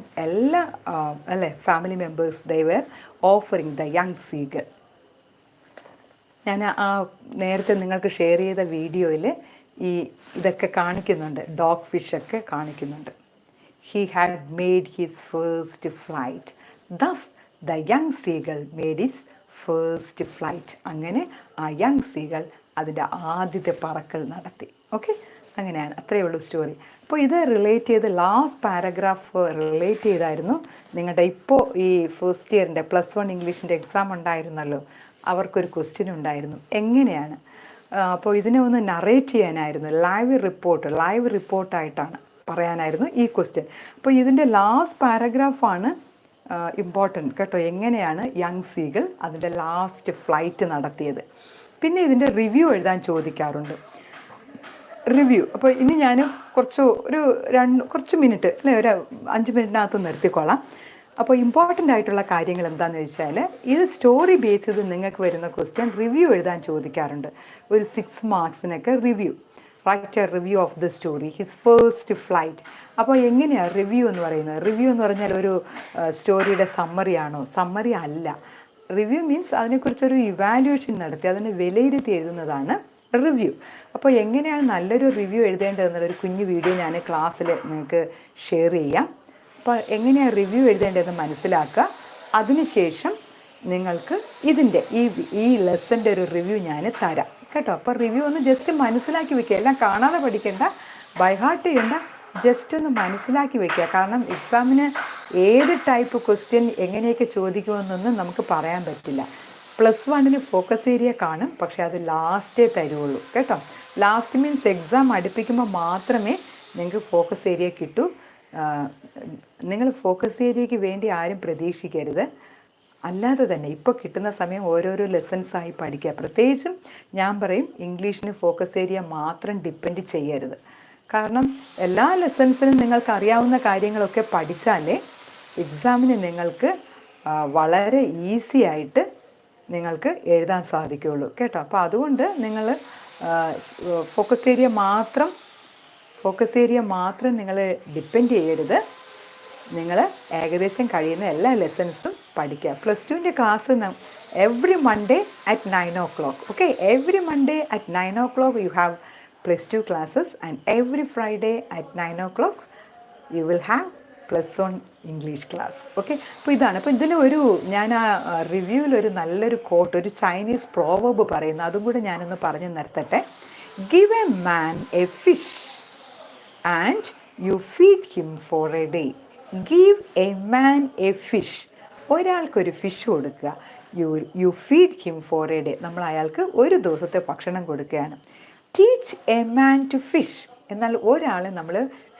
അല്ലേ family members they were offering the young seagull. ഞാൻ ആ നേരത്തെ നിങ്ങൾക്ക് ഷെയർ ചെയ്ത വീഡിയോയിൽ ഇതൊക്കെ കാണിക്കുന്നുണ്ട്, ഡോഗ് ഫിഷൊക്കെ കാണിക്കുന്നുണ്ട്. He had made his first flight. Thus the young seagull made his first flight. അങ്ങനെ ആ യങ് സീഗൾ അതിൻ്റെ ആദ്യത്തെ പറക്കൽ നടത്തി. ഓക്കെ, അങ്ങനെയാണ്. അത്രയേ ഉള്ളൂ സ്റ്റോറി. അപ്പോൾ ഇത് റിലേറ്റ് ചെയ്ത് ലാസ്റ്റ് പാരഗ്രാഫ് റിലേറ്റ് ചെയ്തായിരുന്നു നിങ്ങളുടെ ഇപ്പോൾ ഈ ഫസ്റ്റ് ഇയറിൻ്റെ +1 ഇംഗ്ലീഷിൻ്റെ എക്സാം ഉണ്ടായിരുന്നല്ലോ, അവർക്കൊരു ക്വസ്റ്റ്യൻ ഉണ്ടായിരുന്നു. എങ്ങനെയാണ് അപ്പോൾ ഇതിനെ ഒന്ന് നറേറ്റ് ചെയ്യാനായിരുന്നു, ലൈവ് റിപ്പോർട്ടായിട്ടാണ് പറയാനായിരുന്നു ഈ ക്വസ്റ്റ്യൻ. അപ്പോൾ ഇതിൻ്റെ ലാസ്റ്റ് പാരഗ്രാഫാണ് ഇമ്പോർട്ടൻറ്റ് കേട്ടോ. എങ്ങനെയാണ് യങ് സീഗൾ അതിൻ്റെ ലാസ്റ്റ് ഫ്ലൈറ്റ് നടത്തിയത്. പിന്നെ ഇതിൻ്റെ റിവ്യൂ എഴുതാൻ ചോദിക്കാറുണ്ട്. റിവ്യൂ അപ്പോൾ ഇനി ഞാൻ കുറച്ച് മിനിറ്റ് അല്ലെ, ഒരു 5 മിനിറ്റിനകത്ത് നിർത്തിക്കോളാം. അപ്പോൾ ഇമ്പോർട്ടൻ്റ് ആയിട്ടുള്ള കാര്യങ്ങൾ എന്താണെന്ന് വെച്ചാൽ, ഇത് സ്റ്റോറി ബേസ് ചെയ്ത് നിങ്ങൾക്ക് വരുന്ന ക്വസ്റ്റ്യൻ റിവ്യൂ എഴുതാൻ ചോദിക്കാറുണ്ട്. ഒരു 6 മാർക്സിനൊക്കെ review, write a review of the story his first flight. അപ്പോൾ എങ്ങനെയാണ് റിവ്യൂ എന്ന് പറയുന്നത്? റിവ്യൂ എന്ന് പറഞ്ഞാൽ ഒരു സ്റ്റോറിയുടെ സമ്മറിയാണോ? സമ്മറി അല്ല. റിവ്യൂ മീൻസ് അതിനെക്കുറിച്ചൊരു ഇവാലുവേഷൻ നടത്തി അതിനെ വിലയിരുത്തി എഴുതുന്നതാണ് റിവ്യൂ. അപ്പോൾ എങ്ങനെയാണ് നല്ലൊരു റിവ്യൂ എഴുതേണ്ടതെന്നുള്ളൊരു കുഞ്ഞു വീഡിയോ ഞാൻ ക്ലാസ്സിൽ നിങ്ങൾക്ക് ഷെയർ ചെയ്യാം. അപ്പോൾ എങ്ങനെയാണ് റിവ്യൂ എഴുതേണ്ടതെന്ന് മനസ്സിലാക്കുക. അതിനുശേഷം നിങ്ങൾക്ക് ഇതിൻ്റെ ഈ ലെസൻ്റെ ഒരു റിവ്യൂ ഞാൻ തരാം കേട്ടോ. അപ്പോൾ റിവ്യൂ ഒന്ന് ജസ്റ്റ് മനസ്സിലാക്കി വെക്കുക. എല്ലാം കാണാതെ പഠിക്കേണ്ട, ബൈ ഹാർട്ട് ചെയ്യേണ്ട, ജസ്റ്റ് ഒന്ന് മനസ്സിലാക്കി വെക്കുക. കാരണം എക്സാമിന് ഏത് ടൈപ്പ് ക്വസ്റ്റ്യൻ എങ്ങനെയൊക്കെ ചോദിക്കുമെന്നൊന്നും നമുക്ക് പറയാൻ പറ്റില്ല. +1 ഫോക്കസ് ഏരിയ കാണും, പക്ഷേ അത് ലാസ്റ്റേ തരുള്ളൂ കേട്ടോ. ലാസ്റ്റ് മീൻസ് എക്സാം അടുപ്പിക്കുമ്പോൾ മാത്രമേ നിങ്ങൾക്ക് ഫോക്കസ് ഏരിയ കിട്ടൂ. നിങ്ങൾ ഫോക്കസ് ഏരിയയ്ക്ക് വേണ്ടി ആരും പ്രതീക്ഷിക്കരുത്. അല്ലാതെ തന്നെ ഇപ്പോൾ കിട്ടുന്ന സമയം ഓരോരോ ലെസൺസായി പഠിക്കുക. പ്രത്യേകിച്ചും ഞാൻ പറയും, ഇംഗ്ലീഷിന് ഫോക്കസ് ഏരിയ മാത്രം ഡിപ്പെൻഡ് ചെയ്യരുത്. കാരണം എല്ലാ ലെസൺസിനും നിങ്ങൾക്ക് അറിയാവുന്ന കാര്യങ്ങളൊക്കെ പഠിച്ചാലേ എക്സാമിന് നിങ്ങൾക്ക് വളരെ ഈസി ആയിട്ട് നിങ്ങൾക്ക് എഴുതാൻ സാധിക്കുകയുള്ളൂ കേട്ടോ. അപ്പോൾ അതുകൊണ്ട് നിങ്ങൾ ഫോക്കസ് ഏരിയ മാത്രം നിങ്ങൾ ഡിപ്പെൻഡ് ചെയ്യരുത്. നിങ്ങൾ ഏകദേശം കഴിയുന്ന എല്ലാ ലെസൺസും പഠിക്കുക. +2ൻ്റെ class every Monday at 9 o'clock. Okay, every Monday at 9 o'clock you have +2 classes and every Friday at 9 o'clock you will have +1 English class. Okay, അപ്പോൾ ഇതാണ്. അപ്പോൾ ഞാൻ ആ റിവ്യൂവിലൊരു നല്ലൊരു കോട്ട്, ഒരു ചൈനീസ് പ്രോവർബ് പറയുന്നു, അതും കൂടെ ഞാനൊന്ന് പറഞ്ഞു നിർത്തട്ടെ. Give a man a fish and you feed him for a day. Give a man a fish. ഒരാൾക്കൊരു ഫിഷ് കൊടുക്കുക. You feed him for a day. നമ്മൾ അയാൾക്ക് ഒരു ദിവസത്തെ ഭക്ഷണം കൊടുക്കുകയാണ്. Teach a man to fish. എന്നാൽ ഒരാളെ നമ്മൾ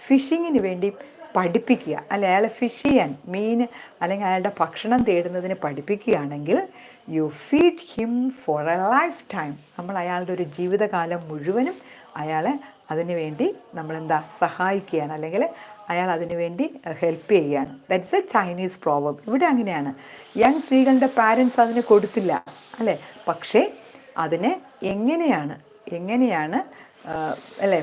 ഫിഷിങ്ങിന് വേണ്ടി പഠിപ്പിക്കുക, അല്ലെ അയാളെ ഫിഷ് ചെയ്യാൻ, മീൻ അല്ലെങ്കിൽ അയാളുടെ ഭക്ഷണം തേടുന്നതിന് പഠിപ്പിക്കുകയാണെങ്കിൽ you feed him for a lifetime. നമ്മൾ അയാളുടെ ഒരു ജീവിതകാലം മുഴുവനും അയാളെ അതിനു വേണ്ടി നമ്മളെന്താ സഹായിക്കുകയാണ്, അല്ലെങ്കിൽ അയാൾ അതിനു വേണ്ടി ഹെൽപ്പ് ചെയ്യുകയാണ്. That's A Chinese proverb. ഇവിടെ അങ്ങനെയാണ്. യങ് സീകളുടെ പാരൻസ് അതിന് കൊടുത്തില്ല അല്ലേ, പക്ഷേ അതിനെ എങ്ങനെയാണ് അല്ലേ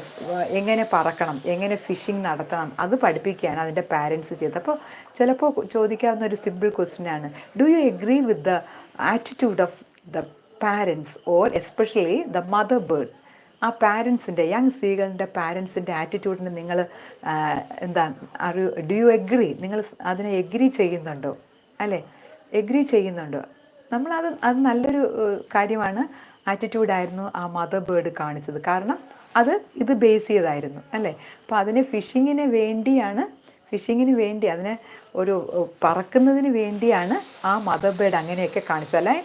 എങ്ങനെ പറക്കണം, എങ്ങനെ ഫിഷിംഗ് നടത്തണം, അത് പഠിപ്പിക്കുകയാണ് അതിൻ്റെ പാരൻസ് ചെയ്തത്. അപ്പോൾ ചിലപ്പോൾ ചോദിക്കാവുന്ന ഒരു സിമ്പിൾ ക്വസ്റ്റ്യനാണ്, do you agree with the attitude of the parents or especially the mother bird? ആ പാരൻസിൻ്റെ, യങ് സീകളിൻ്റെ പാരൻസിൻ്റെ ആറ്റിറ്റ്യൂഡിന് നിങ്ങൾ ഡു യു എഗ്രി? നിങ്ങൾ അതിനെ എഗ്രി ചെയ്യുന്നുണ്ടോ അല്ലേ? എഗ്രി ചെയ്യുന്നുണ്ടോ? അത് നല്ലൊരു കാര്യമാണ്. ആറ്റിറ്റ്യൂഡായിരുന്നു ആ മദർ ബേർഡ് കാണിച്ചത്. കാരണം ഇത് ബേസ് ചെയ്തായിരുന്നു അല്ലേ. അപ്പോൾ അതിന് ഫിഷിങ്ങിന് വേണ്ടിയാണ് ഫിഷിങ്ങിന് വേണ്ടി അതിനെ ഒരു പറക്കുന്നതിന് വേണ്ടിയാണ് ആ മദർ ബേർഡ് അങ്ങനെയൊക്കെ കാണിച്ചത്. അല്ലെ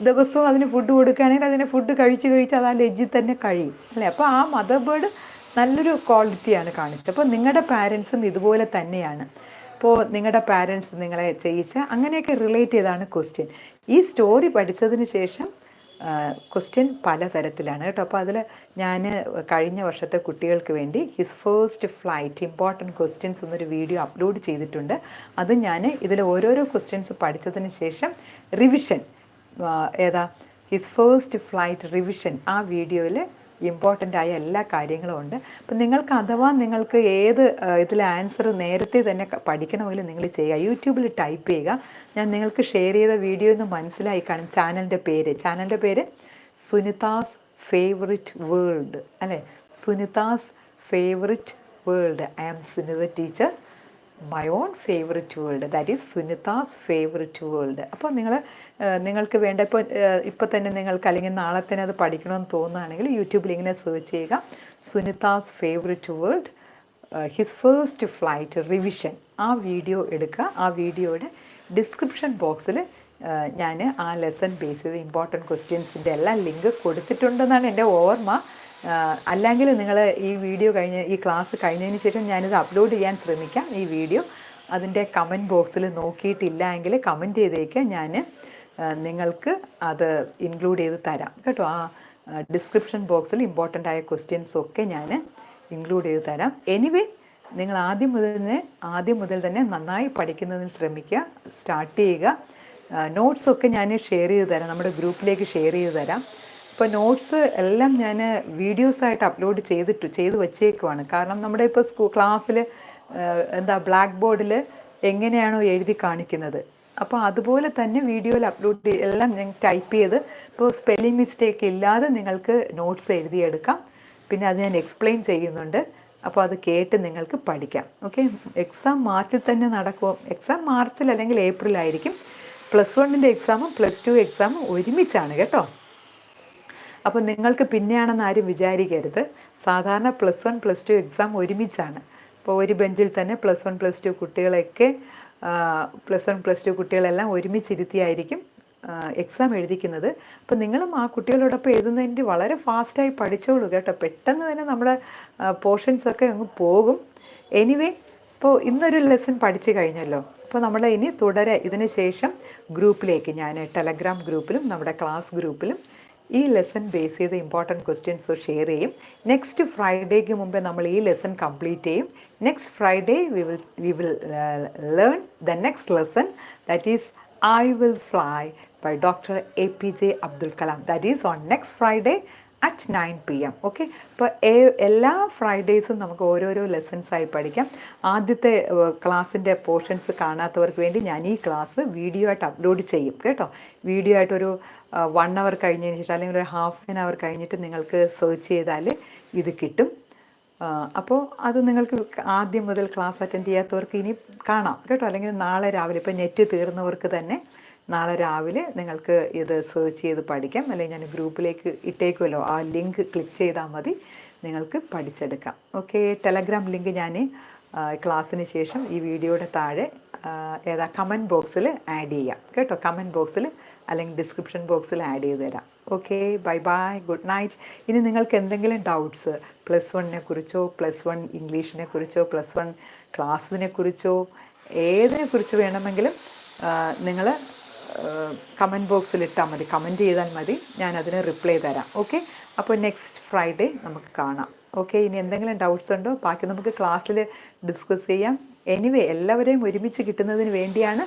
ദിവസവും അതിന് ഫുഡ് കൊടുക്കുകയാണെങ്കിൽ അതിനെ ഫുഡ് കഴിച്ച് അത് ആ ലെജ്ജിൽ തന്നെ കഴിയും അല്ലേ. അപ്പോൾ ആ മദർ ബേർഡ് നല്ലൊരു ക്വാളിറ്റിയാണ് കാണിച്ചത്. അപ്പോൾ നിങ്ങളുടെ പാരൻസും ഇതുപോലെ തന്നെയാണ്. അപ്പോൾ നിങ്ങളുടെ പാരൻസ് നിങ്ങളെ ചെയ്യിച്ച അങ്ങനെയൊക്കെ റിലേറ്റ് ചെയ്താണ് ക്വസ്റ്റ്യൻ. ഈ സ്റ്റോറി പഠിച്ചതിന് ശേഷം ക്വസ്റ്റ്യൻ പലതരത്തിലാണ് കേട്ടോ. അപ്പോൾ അതിൽ ഞാൻ കഴിഞ്ഞ വർഷത്തെ കുട്ടികൾക്ക് വേണ്ടി his first flight important questions എന്നൊരു വീഡിയോ അപ്ലോഡ് ചെയ്തിട്ടുണ്ട്. അത് ഞാൻ ഇതിൽ ഓരോരോ ക്വസ്റ്റ്യൻസ് പഠിച്ചതിന് ശേഷം revision his first flight revision ആ വീഡിയോയിൽ ഇമ്പോർട്ടൻ്റ് ആയ എല്ലാ കാര്യങ്ങളും ഉണ്ട്. അപ്പം നിങ്ങൾക്ക് അഥവാ നിങ്ങൾക്ക് ഏത് ഇതിലെ ആൻസർ നേരത്തെ തന്നെ പഠിക്കണമെങ്കിൽ നിങ്ങൾ ചെയ്യുക. യൂട്യൂബിൽ ടൈപ്പ് ചെയ്യുക. ഞാൻ നിങ്ങൾക്ക് ഷെയർ ചെയ്ത വീഡിയോ എന്ന് മനസ്സിലായി കാണും. ചാനലിൻ്റെ പേര് സുനിതാസ് ഫേവറിറ്റ് വേൾഡ് അല്ലേ. Sunita's favourite world. I am Sunita teacher. My own favourite world, that is Sunita's favourite world. അപ്പോൾ നിങ്ങൾക്ക് വേണ്ട ഇപ്പോൾ തന്നെ നിങ്ങൾക്ക് അല്ലെങ്കിൽ നാളെ തന്നെ അത് പഠിക്കണമെന്ന് തോന്നുകയാണെങ്കിൽ യൂട്യൂബിൽ ഇങ്ങനെ സെർച്ച് ചെയ്യുക, Sunita's favourite world his first flight revision. ആ വീഡിയോ എടുക്കുക. ആ വീഡിയോയുടെ ഡിസ്ക്രിപ്ഷൻ ബോക്സിൽ ഞാൻ ആ ലെസൺ ബേസ് ചെയ്ത് ഇമ്പോർട്ടൻറ്റ് ക്വസ്റ്റ്യൻസിൻ്റെ എല്ലാം ലിങ്ക് കൊടുത്തിട്ടുണ്ടെന്നാണ് എൻ്റെ ഓർമ്മ. അല്ലെങ്കിൽ നിങ്ങൾ ഈ ക്ലാസ് കഴിഞ്ഞതിന് ശേഷം ഞാനിത് അപ്ലോഡ് ചെയ്യാൻ ശ്രമിക്കാം ഈ വീഡിയോ. അതിൻ്റെ കമൻറ്റ് ബോക്സിൽ നോക്കിയിട്ടില്ല എങ്കിൽ കമൻറ്റ് ചെയ്തേക്ക്, ഞാൻ നിങ്ങൾക്ക് അത് ഇൻക്ലൂഡ് ചെയ്ത് തരാം കേട്ടോ. ആ ഡിസ്ക്രിപ്ഷൻ ബോക്സിൽ ഇമ്പോർട്ടൻ്റ് ആയ ക്വസ്റ്റ്യൻസൊക്കെ ഞാൻ ഇൻക്ലൂഡ് ചെയ്ത് തരാം. എനിവേ നിങ്ങൾ ആദ്യം മുതൽ തന്നെ നന്നായി പഠിക്കുന്നതിന് ശ്രമിക്കുക, സ്റ്റാർട്ട് ചെയ്യുക. നോട്ട്സൊക്കെ ഞാൻ ഷെയർ ചെയ്ത് തരാം, നമ്മുടെ ഗ്രൂപ്പിലേക്ക് ഷെയർ ചെയ്ത് തരാം. ഇപ്പോൾ നോട്ട്സ് എല്ലാം ഞാൻ വീഡിയോസായിട്ട് അപ്ലോഡ് ചെയ്ത് വച്ചേക്കുവാണ്. കാരണം നമ്മുടെ ഇപ്പോൾ ക്ലാസ്സിൽ ബ്ലാക്ക് ബോർഡിൽ എങ്ങനെയാണോ എഴുതി കാണിക്കുന്നത്, അപ്പോൾ അതുപോലെ തന്നെ വീഡിയോയിൽ അപ്ലോഡ് എല്ലാം ഞാൻ ടൈപ്പ് ചെയ്ത് ഇപ്പോൾ സ്പെല്ലിംഗ് മിസ്റ്റേക്ക് ഇല്ലാതെ നിങ്ങൾക്ക് നോട്ട്സ് എഴുതിയെടുക്കാം. പിന്നെ അത് ഞാൻ എക്സ്പ്ലെയിൻ ചെയ്യുന്നുണ്ട്. അപ്പോൾ അത് കേട്ട് നിങ്ങൾക്ക് പഠിക്കാം. ഓക്കെ, എക്സാം മാർച്ചിൽ തന്നെ നടക്കുമോ? എക്സാം മാർച്ചിൽ അല്ലെങ്കിൽ ഏപ്രിലായിരിക്കും. +1 എക്സാമും +2 എക്സാമും ഒരുമിച്ചാണ് കേട്ടോ. അപ്പോൾ നിങ്ങൾക്ക് പിന്നെയാണെന്ന് ആരും വിചാരിക്കരുത്. സാധാരണ +1 +2 എക്സാം ഒരുമിച്ചാണ്. അപ്പോൾ ഒരു ബെഞ്ചിൽ തന്നെ +1 +2 കുട്ടികളൊക്കെ +1 +2 കുട്ടികളെല്ലാം ഒരുമിച്ചിരുത്തിയായിരിക്കും എക്സാം എഴുതിക്കുന്നത്. അപ്പോൾ നിങ്ങളും ആ കുട്ടികളോടൊപ്പം എഴുതുന്നതിൻ്റെ വളരെ ഫാസ്റ്റായി പഠിച്ചോളൂ കേട്ടോ. പെട്ടെന്ന് തന്നെ നമ്മുടെ പോർഷൻസൊക്കെ അങ്ങ് പോകും. എനിവേ, ഇപ്പോൾ ഇന്നൊരു ലെസൺ പഠിച്ചു കഴിഞ്ഞല്ലോ. അപ്പോൾ നമ്മൾ ഇനി ഇതിന് ശേഷം ഗ്രൂപ്പിലേക്ക് ഞാൻ ടെലഗ്രാം ഗ്രൂപ്പിലും നമ്മുടെ ക്ലാസ് ഗ്രൂപ്പിലും ഈ ലെസൺ ബേസ് ചെയ്ത് ഇമ്പോർട്ടൻറ്റ് ക്വസ്റ്റ്യൻസ് ഷെയർ ചെയ്യും. നെക്സ്റ്റ് ഫ്രൈഡേക്ക് മുമ്പേ നമ്മൾ ഈ ലെസൺ കംപ്ലീറ്റ് ചെയ്യും. Next Friday we will learn the next lesson, that is I Will Fly by Dr. APJ Abdul Kalam. That is on next Friday at 9 PM. Okay, അപ്പോൾ എല്ലാ ഫ്രൈഡേയ്സും നമുക്ക് ഓരോരോ ലെസൺസായി പഠിക്കാം. ആദ്യത്തെ ക്ലാസ്സിൻ്റെ പോർഷൻസ് കാണാത്തവർക്ക് വേണ്ടി ഞാൻ ഈ ക്ലാസ് വീഡിയോ ആയിട്ട് അപ്ലോഡ് ചെയ്യും കേട്ടോ. വീഡിയോ ആയിട്ടൊരു 1 hour കഴിഞ്ഞതിന് ശേഷം അല്ലെങ്കിൽ ഒരു ½ hour കഴിഞ്ഞിട്ട് നിങ്ങൾക്ക് സെർച്ച് ചെയ്താൽ ഇത് കിട്ടും. അപ്പോൾ അത് നിങ്ങൾക്ക് ആദ്യം മുതൽ ക്ലാസ് അറ്റൻഡ് ചെയ്യാത്തവർക്ക് ഇനി കാണാം കേട്ടോ. അല്ലെങ്കിൽ നാളെ രാവിലെ, ഇപ്പോൾ നെറ്റ് തീർന്നവർക്ക് തന്നെ നാളെ രാവിലെ നിങ്ങൾക്ക് ഇത് സെർച്ച് ചെയ്ത് പഠിക്കാം. അല്ലെങ്കിൽ ഞാൻ ഗ്രൂപ്പിലേക്ക് ഇട്ടേക്കുമല്ലോ, ആ ലിങ്ക് ക്ലിക്ക് ചെയ്താൽ മതി, നിങ്ങൾക്ക് പഠിച്ചെടുക്കാം. ഓക്കെ, ടെലഗ്രാം ലിങ്ക് ഞാൻ ക്ലാസ്സിന് ശേഷം ഈ വീഡിയോയുടെ താഴെ കമൻറ്റ് ബോക്സിൽ ആഡ് ചെയ്യാം കേട്ടോ. കമൻറ്റ് ബോക്സിൽ അല്ലെങ്കിൽ ഡിസ്ക്രിപ്ഷൻ ബോക്സിൽ ആഡ് ചെയ്ത് തരാം. Okay, bye bye, good night. ഇനി നിങ്ങൾക്ക് എന്തെങ്കിലും ഡൗട്ട്സ് +1 കുറിച്ചോ, +1 ഇംഗ്ലീഷിനെ കുറിച്ചോ, +1 ക്ലാസ്സിനെ കുറിച്ചോ, ഏതിനെക്കുറിച്ച് വേണമെങ്കിലും നിങ്ങൾ കമൻറ്റ് ബോക്സിൽ ഇട്ടാൽ മതി, കമൻറ്റ് ചെയ്താൽ മതി, ഞാൻ അതിന് റിപ്ലൈ തരാം. ഓക്കെ, അപ്പോൾ നെക്സ്റ്റ് ഫ്രൈഡേ നമുക്ക് കാണാം. ഓക്കെ, ഇനി എന്തെങ്കിലും ഡൗട്ട്സ് ഉണ്ടോ ബാക്കി നമുക്ക് ക്ലാസ്സിൽ ഡിസ്കസ് ചെയ്യാം. എനിവേ, എല്ലാവരെയും ഒരുമിച്ച് കിട്ടുന്നതിന് വേണ്ടിയാണ്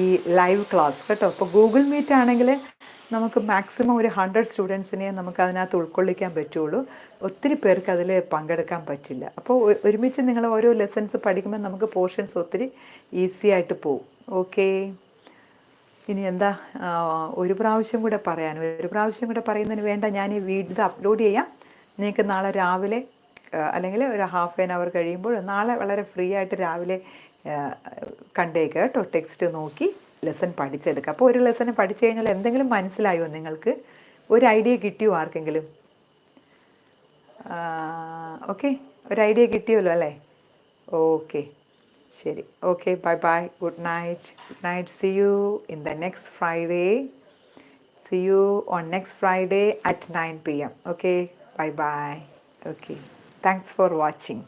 ഈ ലൈവ് ക്ലാസ് കേട്ടോ. ഇപ്പോൾ ഗൂഗിൾ മീറ്റ് ആണെങ്കിൽ നമുക്ക് മാക്സിമം ഒരു 100 സ്റ്റുഡൻസിനെ നമുക്ക് അതിനകത്ത് ഉൾക്കൊള്ളിക്കാൻ പറ്റുള്ളൂ. ഒത്തിരി പേർക്ക് അതിൽ പങ്കെടുക്കാൻ പറ്റില്ല. അപ്പോൾ ഒരുമിച്ച് നിങ്ങൾ ഓരോ ലെസൺസ് പഠിക്കുമ്പോൾ നമുക്ക് പോർഷൻസ് ഒത്തിരി ഈസി ആയിട്ട് പോകും. ഓക്കെ, ഇനി ഒരു പ്രാവശ്യം കൂടെ പറയുന്നതിന് വേണ്ട, ഞാൻ ഈ വീഡിയോ അപ്ലോഡ് ചെയ്യാം. നിങ്ങൾക്ക് നാളെ രാവിലെ അല്ലെങ്കിൽ ഒരു ½ hour കഴിയുമ്പോൾ നാളെ വളരെ ഫ്രീ ആയിട്ട് രാവിലെ കണ്ടേക്കുക കേട്ടോ. ടെക്സ്റ്റ് നോക്കി ലെസൺ പഠിച്ചെടുക്കുക. അപ്പോൾ ഒരു ലെസൺ പഠിച്ചു കഴിഞ്ഞാൽ എന്തെങ്കിലും മനസ്സിലായോ? നിങ്ങൾക്ക് ഒരു ഐഡിയ കിട്ടിയോ ആർക്കെങ്കിലും? ഓക്കെ, ഒരു ഐഡിയ കിട്ടിയല്ലോ അല്ലേ? ഓക്കെ, ശരി, okay, bye bye, good night. Good night. C you in the next Friday. See you on next Friday at 9 p.m. Okay, bye bye. Okay, thanks for watching.